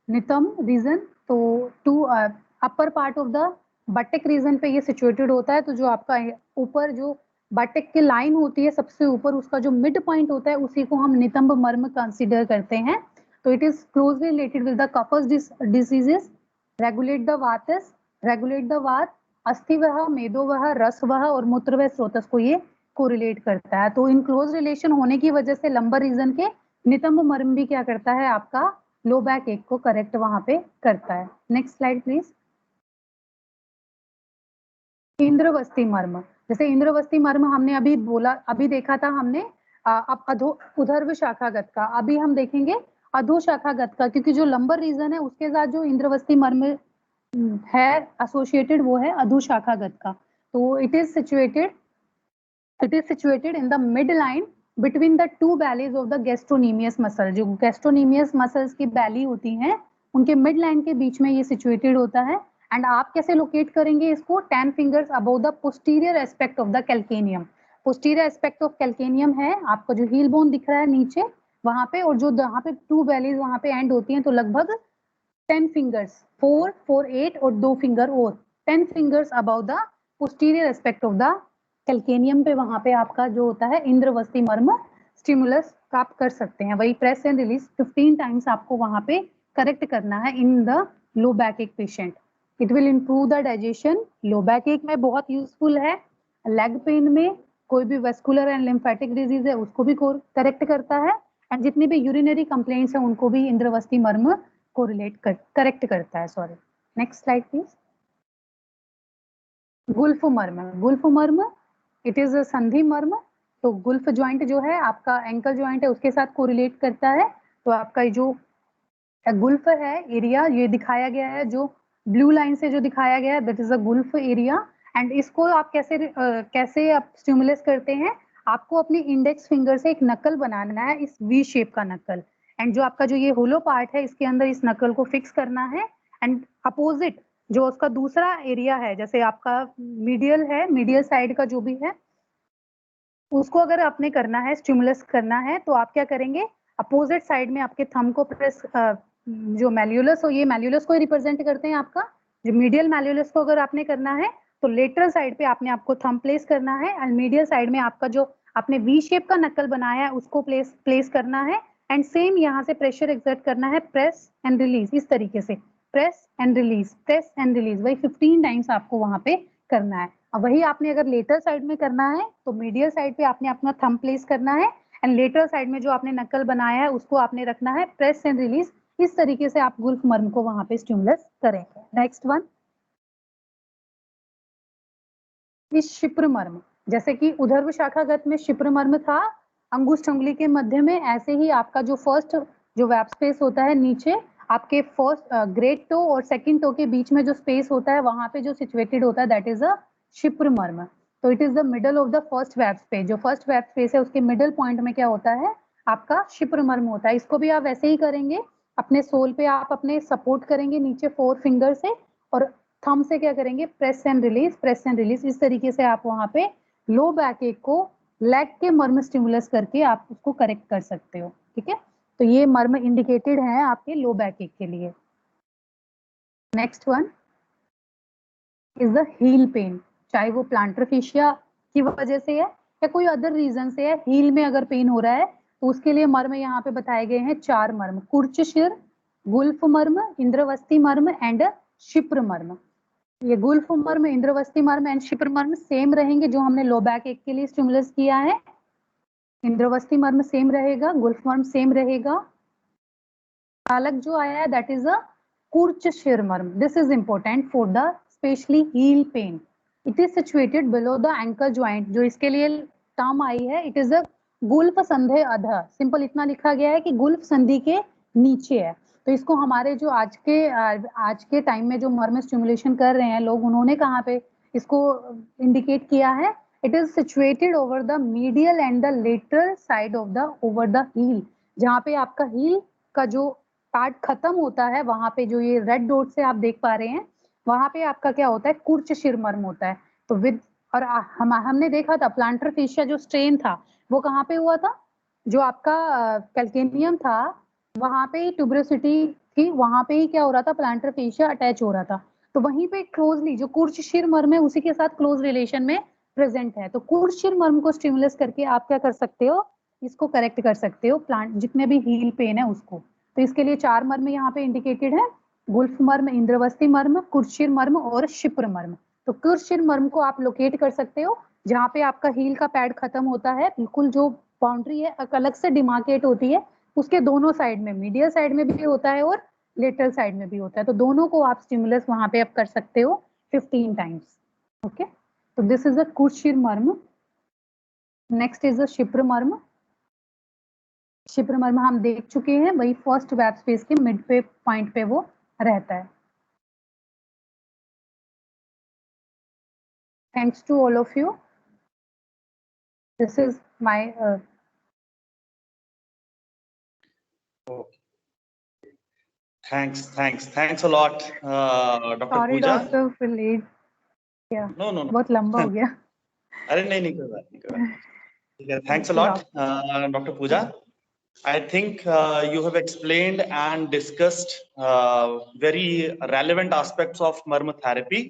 नितंब रीजन। तो to upper part of the buttock region पे ये सिचुएटेड होता है। तो जो आपका ऊपर जो बटक की लाइन होती है सबसे ऊपर, उसका जो मिड पॉइंट होता है, उसी को हम नितंब मर्म कंसीडर करते हैं। तो it is closely related with the kaphas diseases, regulate the vatas, regulate the vata, asthi वह, मेदो वह, रस वह और मूत्र वह स्रोतस को ये कोरिलेट करता है। तो इन क्लोज रिलेशन होने की वजह से लंबर रीजन के नितंब मर्म भी क्या करता है? आपका लो बैक एक को करेक्ट वहां पे करता है। Next slide please. इंद्रवस्ती मर्म। जैसे इंद्रवस्ती मर्म हमने अभी बोला, अभी देखा था हमने अब उधर्व शाखागत का, अभी हम देखेंगे अधो शाखागत का, क्योंकि जो लंबर रीजन है उसके साथ जो इंद्रवस्ती मर्म है एसोसिएटेड, वो है अधो शाखागत का। तो it is situated in the mid line between the two Bally's of the gastrocnemius muscle. जो गैस्ट्रोनीमियस मसल्स की बैली होती हैं, उनके मिड लाइन के बीच में ये सिचुएटेड होता है। एंड आप कैसे लोकेट करेंगे इसको? 10 fingers above the posterior aspect of the calcaneum. Posterior aspect of calcaneum है आपका, जो हील बोन दिख रहा है नीचे वहां पे, और जो यहाँ पे टू बैलीज वहां पे एंड होती हैं, तो लगभग 10 फिंगर्स, 4, 4, 8 और 2 फिंगर और 10 fingers above the posterior aspect of the calcaneum पे वहां पे आपका जो होता है इंद्रवस्ती मर्म स्टिमुलस आप कर सकते हैं। वही प्रेस एंड रिलीज 15 टाइम्स आपको वहां पे करेक्ट करना है इन द लो बैक एक patient. It will improve the digestion. Low back एक में बहुत यूजफुल है। लेग पेन में, कोई भी वेस्कुलर एंड लिम्फेटिक डिजीज है उसको भी करेक्ट करता है। एंड जितनी भी यूरिनरी कंप्लेंट्स है उनको भी इंद्रवस्ती मर्म करेक्ट करता है। Sorry, next slide please. Gulf मर्म। गुल्फ मर्म इट इज अ संधि मर्म। तो गुल्फ ज्वाइंट जो है आपका एंकल ज्वाइंट है, उसके साथ कोरिलेट करता है। तो आपका जो गुल्फ है एरिया, ये दिखाया गया है, जो ब्लू लाइन से जो दिखाया गया है, that is a Gulf area. And इसको आप कैसे आप स्टिमुलेट करते हैं? आपको अपनी इंडेक्स फिंगर से एक नकल बनाना है, इस वी शेप का नकल। एंड जो आपका जो ये होलो पार्ट है, इसके अंदर इस नकल को फिक्स करना है। एंड अपोजिट जो उसका दूसरा एरिया है, जैसे आपका मीडियल है, मीडियल साइड का जो भी है, उसको अगर आपने करना है, स्टिमुलस करना है, तो आप क्या करेंगे, अपोजिट साइड में आपके थंब को प्रेस, जो मैल्यूलस हो, ये मैल्यूलस को रिप्रेजेंट करते हैं आपका, जो मीडियल मैल्यूलस को अगर आपने करना है तो लेटरल साइड पे आपने आपको थंब प्लेस करना है, एंड मीडियल साइड में आपका जो आपने वी शेप का नक्कल बनाया है उसको प्लेस करना है, एंड सेम यहाँ से प्रेशर एक्सर्ट करना है, प्रेस एंड रिलीज, इस तरीके से press and release, press and release, वही 15 टाइम्स आपको वहां पे करना है। अब वही आपने अगर लेटरल साइड में करना है तो मीडियल साइड पे आपने अपना थंब प्लेस करना है, एंड लेटरल साइड में जो आपने नक्कल बनाया है उसको आपने रखना है, प्रेस एंड रिलीज, इस तरीके से आप गुल्फ मर्म को वहां पे स्टिमुलस करेंगे। नेक्स्ट वन इस शिप्र मर्म, जैसे कि उधर्व शाखागत में शिप्र मर्म था, अंगुष्ठ उंगली के मध्य में, ऐसे ही आपका जो फर्स्ट जो वेब स्पेस होता है नीचे आपके फर्स्ट ग्रेट टो और सेकंड टो के बीच में जो स्पेस होता है वहां पे जो सिचुएटेड होता है that is a shipra marma. तो it is the middle of the first web space, जो फर्स्ट वेब स्पेस है उसके मिडल पॉइंट में क्या होता है, आपका शिप्र मर्म होता है। इसको भी आप वैसे ही करेंगे, अपने सोल पे आप अपने सपोर्ट करेंगे नीचे 4 फिंगर से, और थंब से क्या करेंगे, press and release, press and release, इस तरीके से आप वहां पे लो बैक एक को लेग के मर्म स्टिमुलस करके आप उसको करेक्ट कर सकते हो। ठीक है, तो ये मर्म इंडिकेटेड है आपके लो बैक एक के लिए। Next one is the heal pen, चाहे वो प्लांटर फेशिया की वजह से है या कोई अदर रीजन से है, हील में अगर पेन हो रहा है तो उसके लिए मर्म यहाँ पे बताए गए हैं 4 मर्म, कुर्च शिर, गुल्फ मर्म, इंद्रवस्ती मर्म एंड शिप्र मर्म। ये गुल्फ मर्म, इंद्रवस्ती मर्म एंड शिप्र मर्म सेम रहेंगे जो हमने लो बैक एक के लिए स्टिमुलस किया है। इंद्रवस्ती मर्म सेम रहेगा, गुल्फ मर्म सेम रहेगा। अलग जो आया है दैट इज अ कुर्च शिर मर्म, this is important for the specially heal pen, it is situated below the ankle joint, जो इसके लिए टर्म आई है इट इज अ गुल्फ संधि अध, सिंपल इतना लिखा गया है कि गुल्फ संधि के नीचे है। तो इसको हमारे जो आज के टाइम में जो मर्म स्टिमुलेशन कर रहे हैं लोग, उन्होंने कहाँ पे इसको इंडिकेट किया है, it is situated over the medial and the lateral side of the over the heel, जहाँ पे आपका हील का जो पार्ट खत्म होता है वहां पे जो ये रेड डॉट से आप देख पा रहे हैं वहां पे आपका क्या होता है, कुर्च शिर मर्म होता है। तो विद और हमने देखा था प्लांटर फेशिया जो स्ट्रेन था वो कहाँ पे हुआ था, जो आपका कैल्केनियम था वहां पे ही ट्यूबरोसिटी थी, वहां पे ही क्या हो रहा था, प्लांटर फेशिया अटैच हो रहा था। तो वहीं पे क्लोजली जो कुर्च शिर मर्म है उसी के साथ क्लोज रिलेशन में प्रेजेंट है। तो कुर्च शिर मर्म को स्टिमुलस करके आप क्या कर सकते हो, इसको करेक्ट कर सकते हो, प्लांट जितने भी हील पेन है उसको। तो इसके लिए 4 मर्म यहाँ पे इंडिकेटेड है, गुल्फ मर्म, इंद्रवस्ती मर्म, कुर्शिर मर्म और शिप्र मर्म। तो कुर्शिर मर्म को आप लोकेट कर सकते हो जहाँ पे आपका हील का पैड खत्म होता है, बिल्कुल जो बाउंड्री है अलग से डिमार्केट होती है, उसके दोनों साइड में, मीडियल साइड में भी होता है और लेटरल साइड में भी होता है। तो दोनों को आप स्टिमुलस वहां पे आप कर सकते हो 15 टाइम्स। ओके, तो दिस इज अ कुर्शिर मर्म। नेक्स्ट इज अ शिप्र मर्म। शिप्र मर्म हम देख चुके हैं, वही फर्स्ट वेब स्पेस के मिड पे पॉइंट पे वो रहता है। Thanks to all of you, this is my Thanks a lot, Dr. Sorry Pooja. Doctor for late, क्या No. बहुत लंबा हो गया। अरे नहीं कोई बात नहीं। ठीक है, thanks a lot, Dr. Pooja. I think you have explained and discussed very relevant aspects of murmur therapy,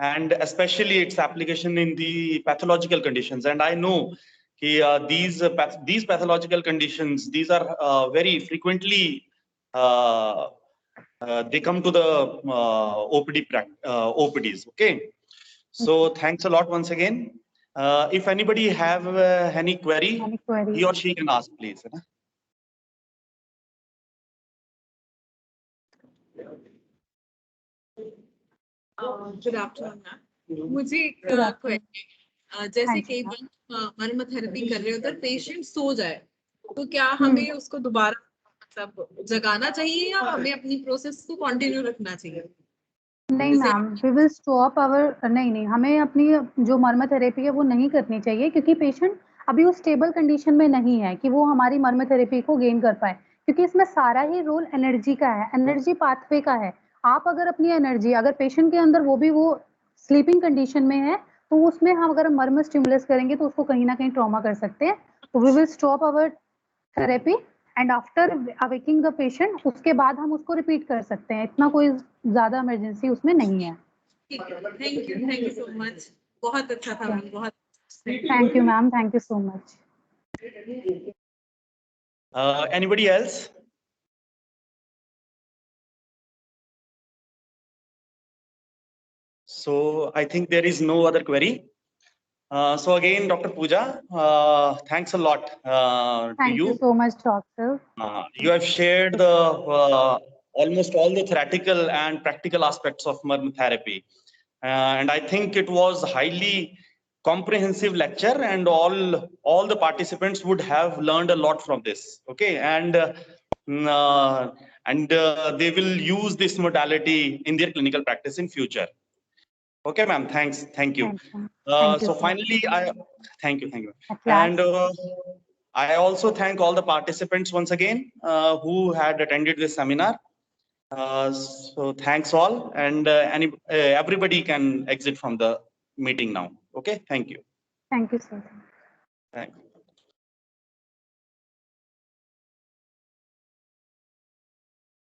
and especially its application in the pathological conditions. And I know these pathological conditions, these are very frequently they come to the OPDs. Okay, so thanks a lot once again. If anybody have any query, he or she can ask, please. Good afternoon ma'am, मुझे एक question, जैसे कई बार मर्म therapy कर रहे हो तो patient so जाए तो क्या हमें उसको दोबारा मतलब जगाना चाहिए या हमें अपनी प्रोसेस को कंटिन्यू रखना चाहिए? नहीं ma'am, we will stop our, नहीं हमें अपनी जो मर्म थेरेपी है वो नहीं करनी चाहिए, क्योंकि पेशेंट अभी उस स्टेबल कंडीशन में नहीं है कि वो हमारी मर्म थेरेपी को गेन कर पाए, क्योंकि इसमें सारा ही रोल एनर्जी का है, एनर्जी पाथवे का है। आप अगर अपनी एनर्जी, अगर पेशेंट के अंदर वो भी वो स्लीपिंग कंडीशन में है, तो उसमें हम अगर मर्म स्टिमुलस करेंगे तो उसको कहीं ना कहीं ट्रॉमा कर सकते हैं। तो we will stop our therapy and after awaking the patient, उसके बाद हम उसको रिपीट कर सकते हैं। इतना कोई ज्यादा इमरजेंसी उसमें नहीं है। ठीक है, थैंक यू सो मच, बहुत अच्छा था मैम, बहुत thank you ma'am, thank you so much. Anybody else? So I think there is no other query. So again, Dr. Pooja, thanks a lot to Thank you you. so much, doctor. You have shared the almost all the theoretical and practical aspects of MERM therapy. And I think it was highly comprehensive lecture, and all the participants would have learned a lot from this. Okay, and they will use this modality in their clinical practice in future. Okay, ma'am. Thanks. Thank you. Thank you, So sir. finally, thank you. At And last. I also thank all the participants once again who had attended this seminar. So thanks all, and everybody can exit from the meeting now. Okay, thank you. Thank you, sir. Thanks.